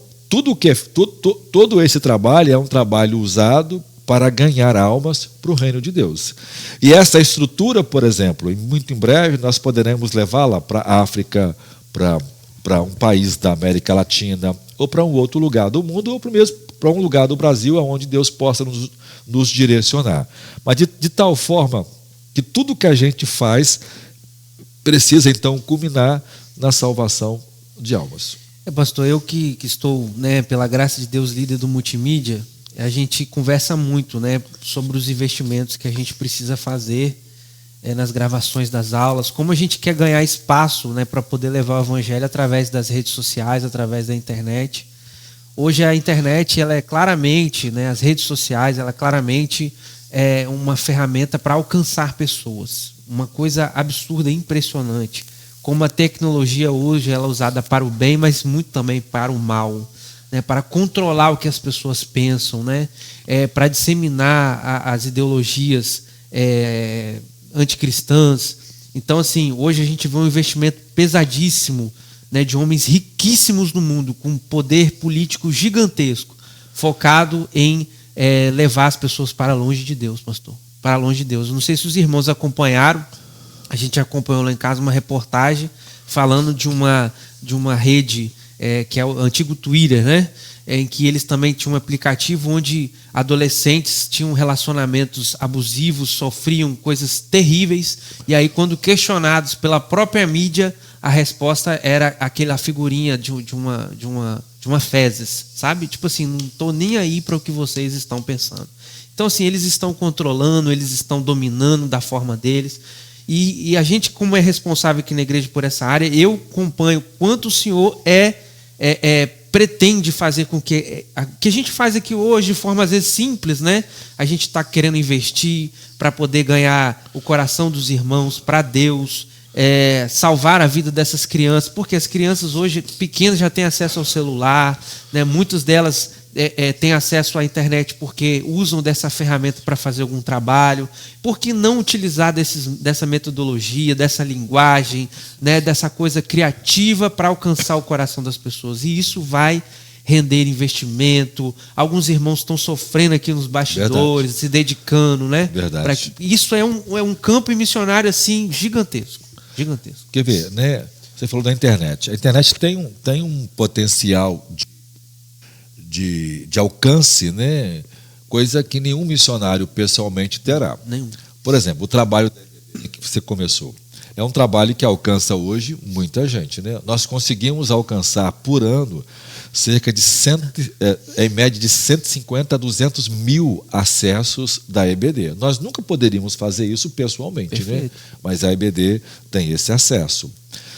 todo esse trabalho é um trabalho usado para ganhar almas para o reino de Deus. E essa estrutura, por exemplo, muito em breve nós poderemos levá-la para a África, para para um país da América Latina, ou para um outro lugar do mundo, ou mesmo para um lugar do Brasil, onde Deus possa nos direcionar. Mas de tal forma que tudo que a gente faz precisa, então, culminar na salvação de almas. Pastor, eu que estou, né, pela graça de Deus, líder do multimídia, a gente conversa muito, né, sobre os investimentos que a gente precisa fazer nas gravações das aulas, como a gente quer ganhar espaço, né, para poder levar o evangelho através das redes sociais, através da internet. Hoje a internet, ela é claramente, né, as redes sociais, ela claramente é uma ferramenta para alcançar pessoas. Uma coisa absurda, impressionante. Como a tecnologia hoje ela é usada para o bem, mas muito também para o mal, né, para controlar o que as pessoas pensam, né, para disseminar as ideologias anticristãs. Então, assim, hoje a gente vê um investimento pesadíssimo, né, de homens riquíssimos no mundo, com poder político gigantesco, focado em levar as pessoas para longe de Deus, pastor. Para longe de Deus. Eu não sei se os irmãos acompanharam, a gente acompanhou lá em casa uma reportagem falando de uma rede que é o antigo Twitter, né? Em que eles também tinham um aplicativo onde adolescentes tinham relacionamentos abusivos, sofriam coisas terríveis, e aí, quando questionados pela própria mídia, a resposta era aquela figurinha de uma fezes, sabe? Tipo assim, não estou nem aí para o que vocês estão pensando. Então, assim, eles estão controlando, eles estão dominando da forma deles. E a gente, como é responsável aqui na igreja por essa área, eu acompanho quanto o senhor pretende fazer com que a gente faz aqui hoje de forma às vezes simples, né? A gente está querendo investir para poder ganhar o coração dos irmãos para Deus, salvar a vida dessas crianças, porque as crianças hoje pequenas já têm acesso ao celular, né? Muitas delas têm acesso à internet porque usam dessa ferramenta para fazer algum trabalho. Por que não utilizar dessa metodologia, dessa linguagem, né, dessa coisa criativa para alcançar o coração das pessoas? E isso vai render investimento. Alguns irmãos estão sofrendo aqui nos bastidores, se dedicando, né? Verdade. Isso é um campo missionário assim gigantesco. Gigantesco. Quer ver, né? Você falou da internet. A internet tem um potencial de alcance, né? Coisa que nenhum missionário pessoalmente terá. Nenhum. Por exemplo, o trabalho que você começou é um trabalho que alcança hoje muita gente, né? Nós conseguimos alcançar por ano cerca de em média de 150 a 200 mil acessos da EBD. Nós nunca poderíamos fazer isso pessoalmente, né? Mas a EBD tem esse acesso.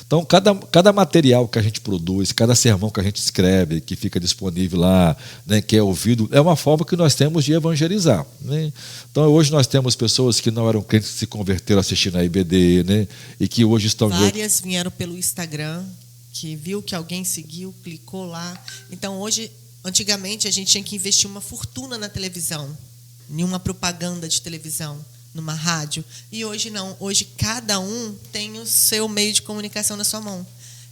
Então, cada material que a gente produz, cada sermão que a gente escreve, que fica disponível lá, né, que é ouvido, é uma forma que nós temos de evangelizar, né? Então, hoje nós temos pessoas que não eram crentes que se converteram assistindo a IBD, né, e que hoje estão... Várias vieram pelo Instagram, que viu que alguém seguiu, clicou lá. Então, hoje, antigamente, a gente tinha que investir uma fortuna na televisão, em uma propaganda de televisão, numa rádio. E hoje não. Hoje cada um tem o seu meio de comunicação na sua mão.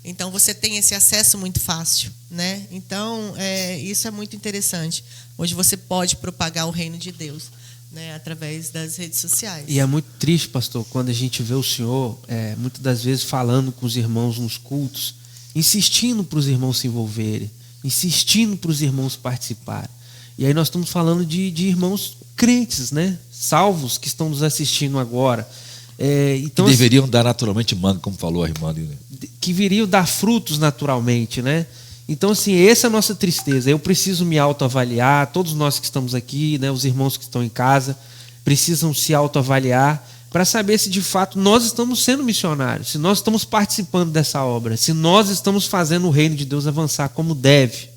Então você tem esse acesso muito fácil, né? Então isso é muito interessante. Hoje você pode propagar o reino de Deus, né, através das redes sociais. E é muito triste, pastor, quando a gente vê o senhor muitas das vezes falando com os irmãos nos cultos, insistindo para os irmãos se envolverem, insistindo para os irmãos participarem. E aí nós estamos falando de irmãos crentes, né? Salvos, que estão nos assistindo agora. Então, que deveriam dar naturalmente mango, como falou a irmã ali, né? Que viriam dar frutos naturalmente, né? Então, assim, essa é a nossa tristeza. Eu preciso me autoavaliar, todos nós que estamos aqui, né, os irmãos que estão em casa, precisam se autoavaliar para saber se de fato nós estamos sendo missionários, se nós estamos participando dessa obra, se nós estamos fazendo o reino de Deus avançar como deve.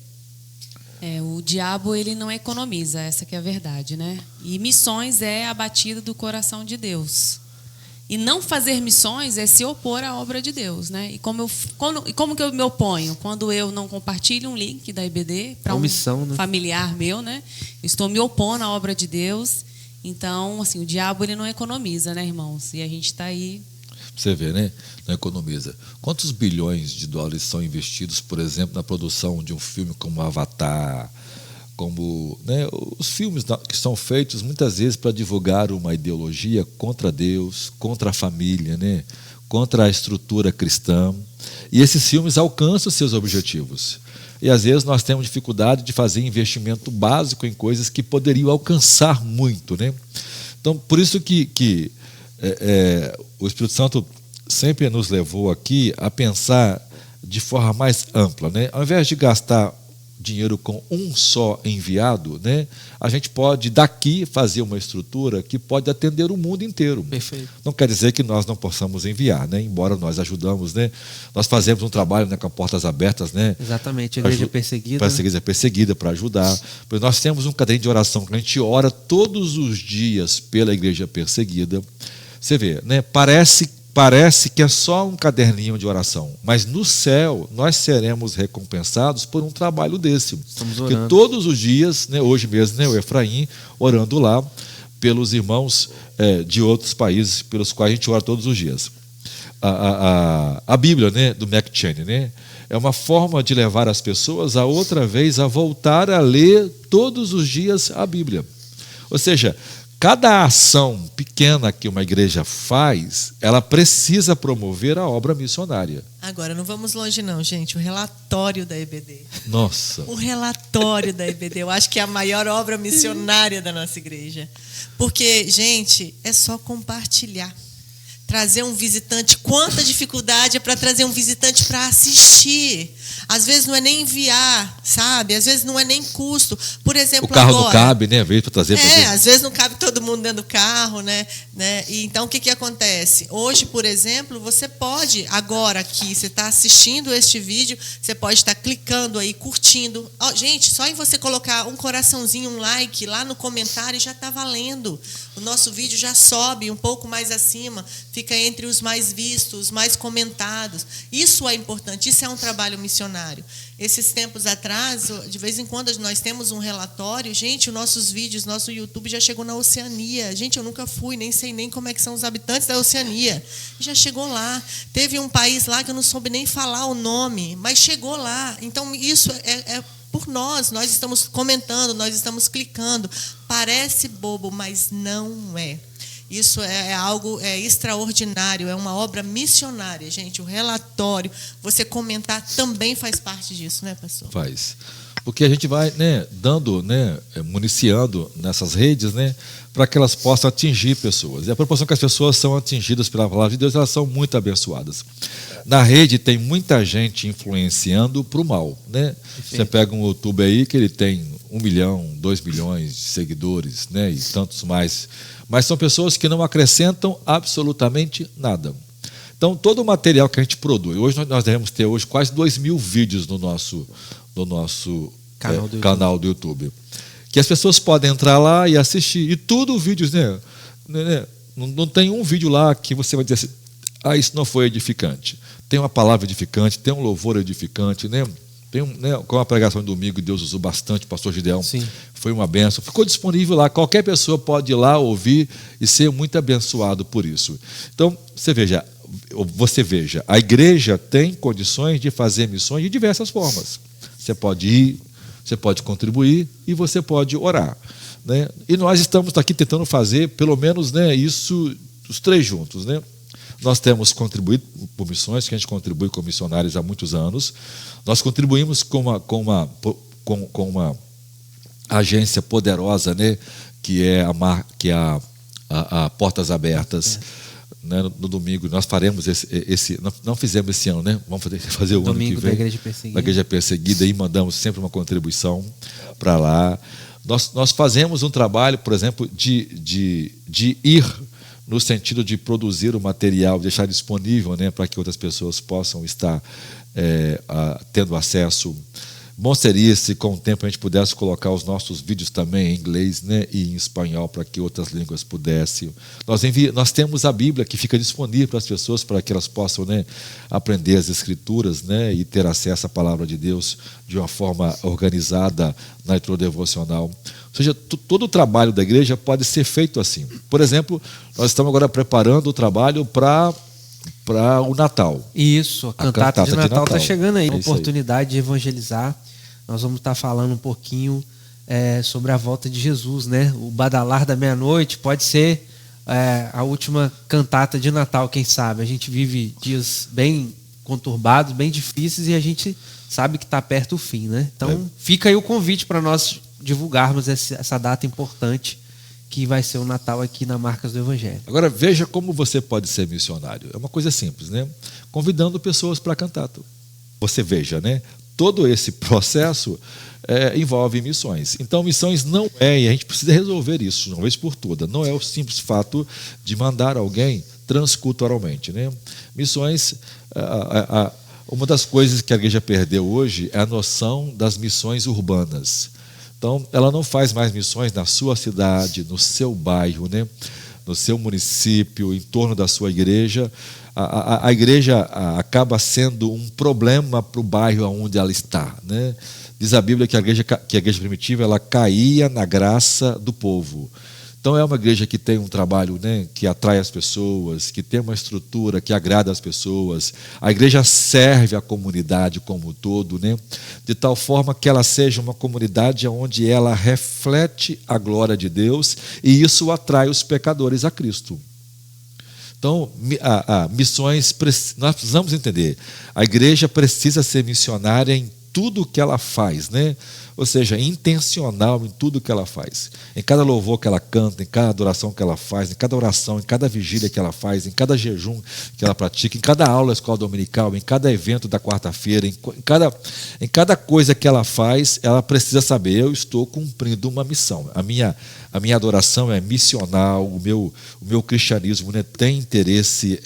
O diabo, ele não economiza, essa que é a verdade, né? E missões é a batida do coração de Deus. E não fazer missões é se opor à obra de Deus, né? E como que eu me oponho? Quando eu não compartilho um link da IBD para um familiar meu, né? Estou me opondo à obra de Deus. Então, assim, o diabo, ele não economiza, né, irmãos? E a gente está aí... Você vê, né? Não economiza. Quantos bilhões de dólares são investidos, por exemplo, na produção de um filme como Avatar, como, né, os filmes que são feitos muitas vezes para divulgar uma ideologia contra Deus, contra a família, né? contra a estrutura cristã, e esses filmes alcançam seus objetivos. E às vezes nós temos dificuldade de fazer investimento básico em coisas que poderiam alcançar muito, né? Então, por isso que o Espírito Santo sempre nos levou aqui a pensar de forma mais ampla, né? Ao invés de gastar dinheiro com um só enviado, né, a gente pode daqui fazer uma estrutura que pode atender o mundo inteiro. Perfeito. Não quer dizer que nós não possamos enviar, né? Embora nós ajudamos, né? Nós fazemos um trabalho, né, com portas abertas, né? Exatamente, a igreja perseguida. Para a igreja perseguida, para ajudar. Pois nós temos um caderno de oração que a gente ora todos os dias pela igreja perseguida. Você vê, né? Parece que é só um caderninho de oração, mas no céu nós seremos recompensados por um trabalho desse. Estamos Porque orando. todos os dias, né, hoje mesmo, né, o Efraim orando lá pelos irmãos de outros países pelos quais a gente ora todos os dias. A Bíblia, né, do McCheyne, né, é uma forma de levar as pessoas a outra vez a voltar a ler todos os dias a Bíblia. Ou seja, cada ação pequena que uma igreja faz, ela precisa promover a obra missionária. Agora, não vamos longe não, gente. O relatório da EBD. Nossa. O relatório da EBD. Eu acho que é a maior obra missionária da nossa igreja. Porque, gente, é só compartilhar. Trazer um visitante. Quanta dificuldade é para trazer um visitante para assistir. Às vezes não é nem enviar, sabe? Às vezes não é nem custo. Por exemplo, o carro agora, não cabe, né? Veio para trazer. Às vezes não cabe todo mundo dentro do carro, né? E então, o que acontece? Hoje, por exemplo, você pode, agora que você está assistindo este vídeo, você pode estar clicando aí, curtindo. Gente, só em você colocar um coraçãozinho, um like lá no comentário, já está valendo. O nosso vídeo já sobe um pouco mais acima, fica entre os mais vistos, os mais comentados. Isso é importante, isso é um trabalho missionário. Esses tempos atrás, de vez em quando nós temos um relatório, gente, os nossos vídeos, nosso YouTube já chegou na Oceania. Gente, eu nunca fui, nem sei nem como é que são os habitantes da Oceania. Já chegou lá. Teve um país lá que eu não soube nem falar o nome, mas chegou lá. Então, isso é por nós estamos comentando, nós estamos clicando. Parece bobo, mas não é. Isso é algo extraordinário, é uma obra missionária, gente. O relatório, você comentar também faz parte disso, né, pastor? Faz. Porque a gente vai, né, dando, né, municiando nessas redes, né, para que elas possam atingir pessoas. E a proporção que as pessoas são atingidas pela palavra de Deus, elas são muito abençoadas. Na rede tem muita gente influenciando para o mal, né? Você pega um YouTube aí que ele tem 1 milhão, 2 milhões de seguidores, né, e tantos mais. Mas são pessoas que não acrescentam absolutamente nada. Então, todo o material que a gente produz, hoje nós devemos ter hoje quase 2.000 vídeos no nosso canal do YouTube. Que as pessoas podem entrar lá e assistir. E tudo vídeos, né? Não tem um vídeo lá que você vai dizer assim, isso não foi edificante. Tem uma palavra edificante, tem um louvor edificante, né? Tem com a pregação de domingo, Deus usou bastante, o pastor Gideão. Sim. Foi uma bênção. Ficou disponível lá, qualquer pessoa pode ir lá ouvir e ser muito abençoado por isso. Então, você veja, a igreja tem condições de fazer missões de diversas formas. Você pode ir, você pode contribuir e você pode orar, né? E nós estamos aqui tentando fazer, pelo menos, né, isso, os três juntos, né? Nós temos contribuído por missões, que a gente contribui com missionários há muitos anos. Nós contribuímos com uma agência poderosa, né, que é a Portas Abertas. Né, no domingo nós faremos não fizemos esse ano, né? Vamos fazer o domingo ano que vem. Da Igreja Perseguida. E mandamos sempre uma contribuição para lá. Nós fazemos um trabalho, por exemplo, de ir no sentido de produzir o material, deixar disponível, né, para que outras pessoas possam estar tendo acesso. Bom seria se com o tempo a gente pudesse colocar os nossos vídeos também em inglês, né, e em espanhol, para que outras línguas pudessem. Nós temos a Bíblia que fica disponível para as pessoas, para que elas possam, né, aprender as Escrituras, né, e ter acesso à Palavra de Deus de uma forma organizada na leitura devocional. Ou seja, todo o trabalho da igreja pode ser feito assim. Por exemplo, nós estamos agora preparando o trabalho para o Natal. Isso, a cantata de Natal está chegando aí. É oportunidade de evangelizar. Nós vamos estar falando um pouquinho sobre a volta de Jesus, né? O badalar da meia-noite pode ser a última cantata de Natal, quem sabe. A gente vive dias bem conturbados, bem difíceis, e a gente sabe que está perto o fim, né? Então, fica aí o convite para nós divulgarmos essa data importante que vai ser o Natal aqui na Marcas do Evangelho. Agora, veja como você pode ser missionário. É uma coisa simples, né? Convidando pessoas para a cantata. Você veja, né? Todo esse processo envolve missões. Então, missões não e a gente precisa resolver isso de uma vez por todas. Não é o simples fato de mandar alguém transculturalmente, né? Missões, uma das coisas que a igreja perdeu hoje é a noção das missões urbanas. Então, ela não faz mais missões na sua cidade, no seu bairro, né? No seu município, em torno da sua igreja. A igreja acaba sendo um problema para o bairro onde ela está, né? Diz a Bíblia que a igreja primitiva ela caía na graça do povo. Então é uma igreja que tem um trabalho, né, que atrai as pessoas, que tem uma estrutura que agrada as pessoas. A igreja serve a comunidade como um todo, né, de tal forma que ela seja uma comunidade onde ela reflete a glória de Deus e isso atrai os pecadores a Cristo. Então, missões, nós precisamos entender, a igreja precisa ser missionária em tudo que ela faz, né? Ou seja, intencional em tudo que ela faz. Em cada louvor que ela canta, em cada adoração que ela faz, em cada oração, em cada vigília que ela faz, em cada jejum que ela pratica, em cada aula da escola dominical, em cada evento da quarta-feira, em cada coisa que ela faz, ela precisa saber, eu estou cumprindo uma missão. A minha adoração é missional, o meu cristianismo, né, tem interesse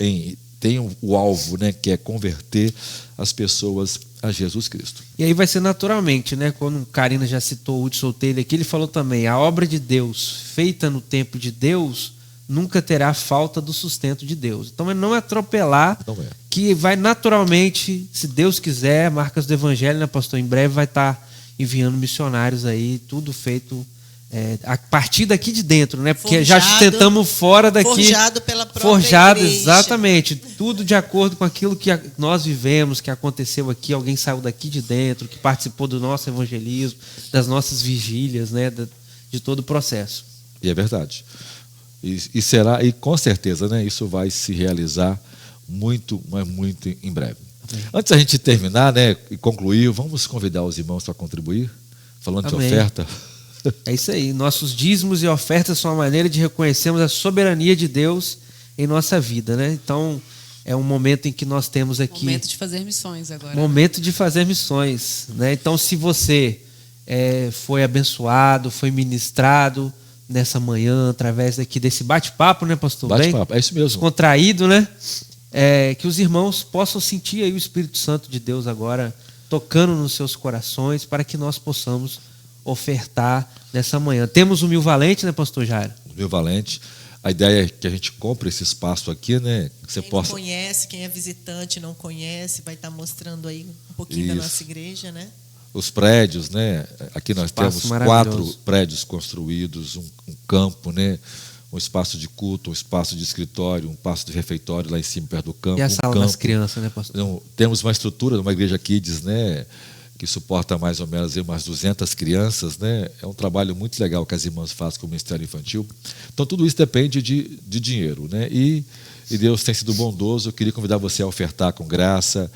tem o alvo, né, que é converter as pessoas a Jesus Cristo. E aí vai ser naturalmente, né? Quando Karina já citou o Hudson Taylor aqui, ele falou também, a obra de Deus feita no tempo de Deus nunca terá falta do sustento de Deus. Então não é atropelar, que vai naturalmente, se Deus quiser, Marcas do Evangelho, né, pastor? Em breve vai estar enviando missionários aí, tudo feito a partir daqui de dentro, né? Porque já sustentamos fora daqui. Forjado pela própria igreja. Exatamente. Tudo de acordo com aquilo que nós vivemos, que aconteceu aqui. Alguém saiu daqui de dentro, que participou do nosso evangelismo, das nossas vigílias, né? De todo o processo. E é verdade. E será, e com certeza, né? Isso vai se realizar muito, mas muito em breve. Antes da gente terminar, né? E concluir, vamos convidar os irmãos para contribuir? Falando de oferta. É isso aí. Nossos dízimos e ofertas são uma maneira de reconhecermos a soberania de Deus em nossa vida, né? Então, é um momento em que nós temos aqui... Momento de fazer missões agora. Momento de fazer missões, né? Então, se você foi abençoado, foi ministrado nessa manhã, através aqui desse bate-papo, né, pastor? Bate-papo, é isso mesmo. Descontraído, né? Que os irmãos possam sentir aí o Espírito Santo de Deus agora tocando nos seus corações para que nós possamos ofertar nessa manhã. Temos o Mil Valente, né, pastor Jairo? O Mil Valente. A ideia é que a gente compre esse espaço aqui, né? Que você não conhece, quem é visitante não conhece, vai estar mostrando aí um pouquinho da nossa igreja, né? Os prédios, né? Aqui nós temos 4 prédios construídos, um campo, né? Um espaço de culto, um espaço de escritório, um espaço de refeitório lá em cima, perto do campo. E a sala das crianças, né, pastor? Então, temos uma estrutura, uma igreja Kids, né? Que suporta mais ou menos umas 200 crianças, né? É um trabalho muito legal que as irmãs fazem com o Ministério Infantil. Então, tudo isso depende de dinheiro, né? E Deus tem sido bondoso. Eu queria convidar você a ofertar com graça.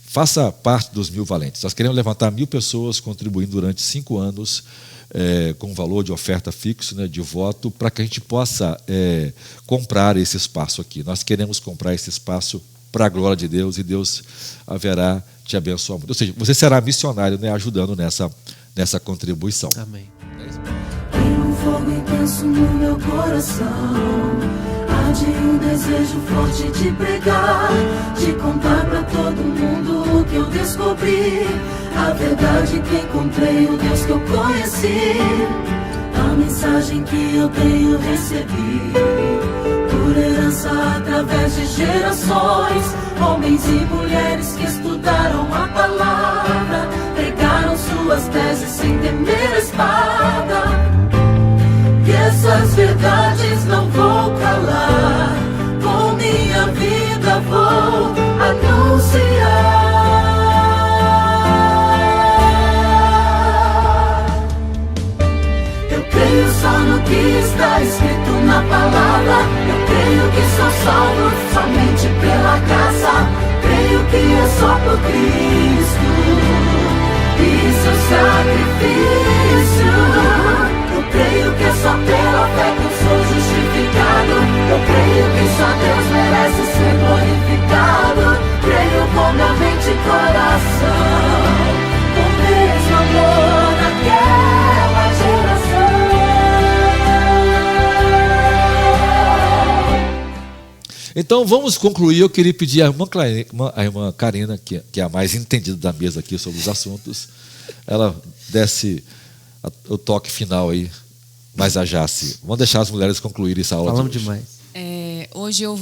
Faça parte dos Mil Valentes. Nós queremos levantar 1.000 pessoas contribuindo durante 5 anos com um valor de oferta fixo, né, de voto, para que a gente possa comprar esse espaço aqui. Nós queremos comprar esse espaço para a glória de Deus e Deus haverá te abençoar muito. Ou seja, você será missionário, né, ajudando nessa contribuição. Amém. Tem um fogo intenso no meu coração, arde um desejo forte de pregar, de contar para todo mundo o que eu descobri, a verdade que encontrei, o Deus que eu conheci, a mensagem que eu tenho recebido. Por herança através de gerações, homens e mulheres que estudaram a palavra, pregaram suas teses sem temer a espada. E essas verdades não vou calar, com minha vida vou anunciar. Eu creio só no que está escrito na palavra. salvo somente pela graça. Creio que é só por Cristo e seu sacrifício. Eu creio que é só pela fé que eu sou justificado. Eu creio que só Deus merece ser glorificado. Creio com minha mente e coração, com o mesmo amor naquela geração. Então vamos concluir. Eu queria pedir à irmã Karina, que é a mais entendida da mesa aqui sobre os assuntos, ela desse o toque final aí, mas a Jace. Vamos deixar as mulheres concluírem essa aula. Falamos de hoje. demais. Hoje eu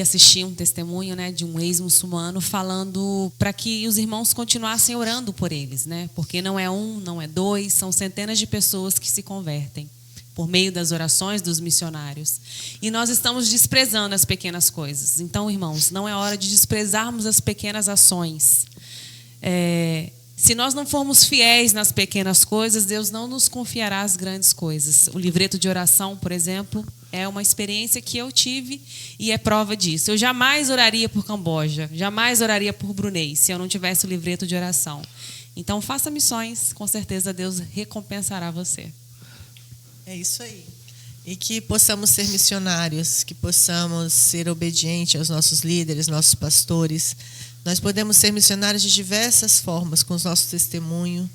assisti um testemunho, né, de um ex-muçulmano falando para que os irmãos continuassem orando por eles, né? Porque não é um, não é dois, são centenas de pessoas que se convertem por meio das orações dos missionários. E nós estamos desprezando as pequenas coisas. Então, irmãos, não é hora de desprezarmos as pequenas ações. Se nós não formos fiéis nas pequenas coisas, Deus não nos confiará as grandes coisas. O livreto de oração, por exemplo, é uma experiência que eu tive e é prova disso. Eu jamais oraria por Camboja, jamais oraria por Brunei, se eu não tivesse o livreto de oração. Então, faça missões, com certeza Deus recompensará você. É isso aí. E que possamos ser missionários, que possamos ser obedientes aos nossos líderes, nossos pastores. Nós podemos ser missionários de diversas formas, com os nossos testemunhos.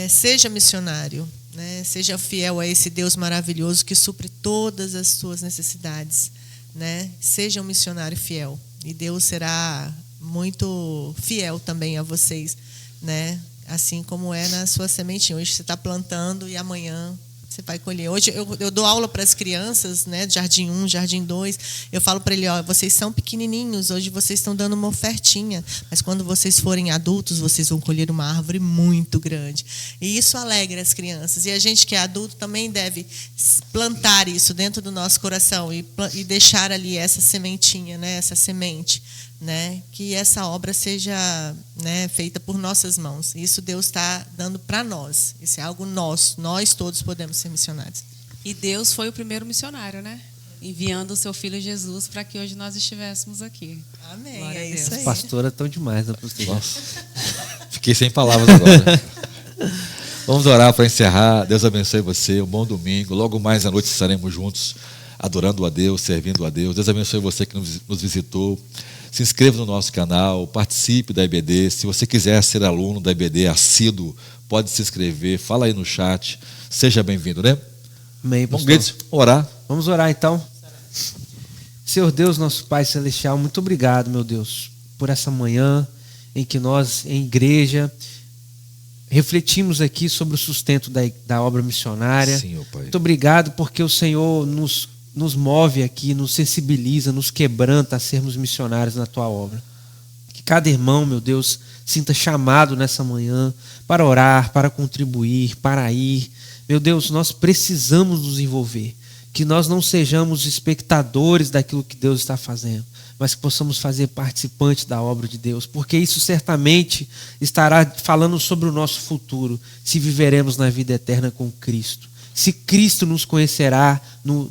Seja missionário, né? Seja fiel a esse Deus maravilhoso que supre todas as suas necessidades, né? Seja um missionário fiel. E Deus será muito fiel também a vocês, né? Assim como é na sua sementinha. Hoje você está plantando e amanhã você vai colher. Hoje eu dou aula para as crianças, né, Jardim 1, Jardim 2. Eu falo para ele, vocês são pequenininhos, hoje vocês estão dando uma ofertinha, mas quando vocês forem adultos, vocês vão colher uma árvore muito grande. E isso alegra as crianças. E a gente que é adulto também deve plantar isso dentro do nosso coração e deixar ali essa sementinha, né, essa semente, né, que essa obra seja, né, feita por nossas mãos. Isso Deus está dando para nós. Isso é algo nosso. Nós todos podemos ser missionários. E Deus foi o primeiro missionário, né? Enviando o seu Filho Jesus para que hoje nós estivéssemos aqui. Amém. Glória a isso Deus. aí. Pastora tão demais, né, pastor? Nossa. Fiquei sem palavras agora. Vamos orar para encerrar. Deus abençoe você. Um bom domingo. Logo mais à noite estaremos juntos, adorando a Deus, servindo a Deus. Deus abençoe você que nos visitou. Se inscreva no nosso canal, participe da IBD. Se você quiser ser aluno da IBD assíduo, pode se inscrever. Fala aí no chat. Seja bem-vindo, né? Amém, Vamos pastor. orar. Vamos orar então. Senhor Deus, nosso Pai Celestial, muito obrigado, meu Deus, por essa manhã em que nós, em igreja, refletimos aqui sobre o sustento da obra missionária. Sim, ó Pai. Muito obrigado porque o Senhor nos move aqui, nos sensibiliza, nos quebranta a sermos missionários na Tua obra. Que cada irmão, meu Deus, sinta chamado nessa manhã para orar, para contribuir, para ir. Meu Deus, nós precisamos nos envolver. Que nós não sejamos espectadores daquilo que Deus está fazendo, mas que possamos fazer participante da obra de Deus, porque isso certamente estará falando sobre o nosso futuro, se viveremos na vida eterna com Cristo. Se Cristo nos conhecerá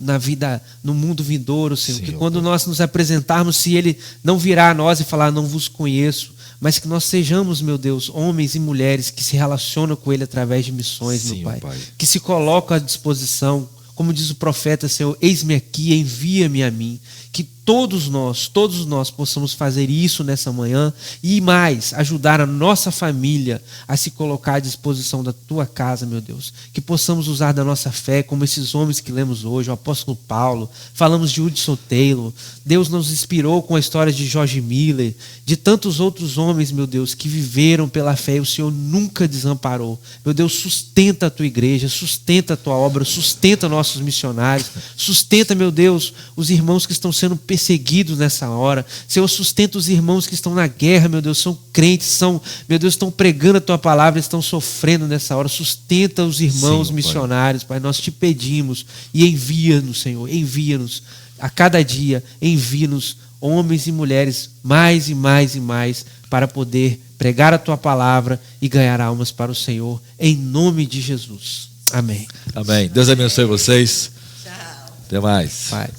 na vida, no mundo vindouro, Senhor. Sim, que quando nós nos apresentarmos, se Ele não virá a nós e falar, não vos conheço, mas que nós sejamos, meu Deus, homens e mulheres que se relacionam com Ele através de missões, Sim, meu Pai. Pai. Que se colocam à disposição, como diz o profeta, Senhor, eis-me aqui, envia-me a mim. Que todos nós possamos fazer isso nessa manhã e mais, ajudar a nossa família a se colocar à disposição da Tua casa, meu Deus. Que possamos usar da nossa fé, como esses homens que lemos hoje, o apóstolo Paulo, falamos de Hudson Taylor. Deus nos inspirou com a história de George Miller, de tantos outros homens, meu Deus, que viveram pela fé e o Senhor nunca desamparou. Meu Deus, sustenta a Tua igreja, sustenta a Tua obra, sustenta nossos missionários, sustenta, meu Deus, os irmãos que estão sendo perseguidos nessa hora. Senhor, sustenta os irmãos que estão na guerra, meu Deus, são crentes, meu Deus, estão pregando a Tua palavra, estão sofrendo nessa hora. Sustenta os irmãos Sim, missionários, Pai, nós te pedimos e envia-nos, Senhor, envia-nos a cada dia, envia-nos homens e mulheres mais e mais e mais para poder pregar a Tua palavra e ganhar almas para o Senhor, em nome de Jesus. Amém. Amém. Deus abençoe vocês. Tchau. Até mais. Pai.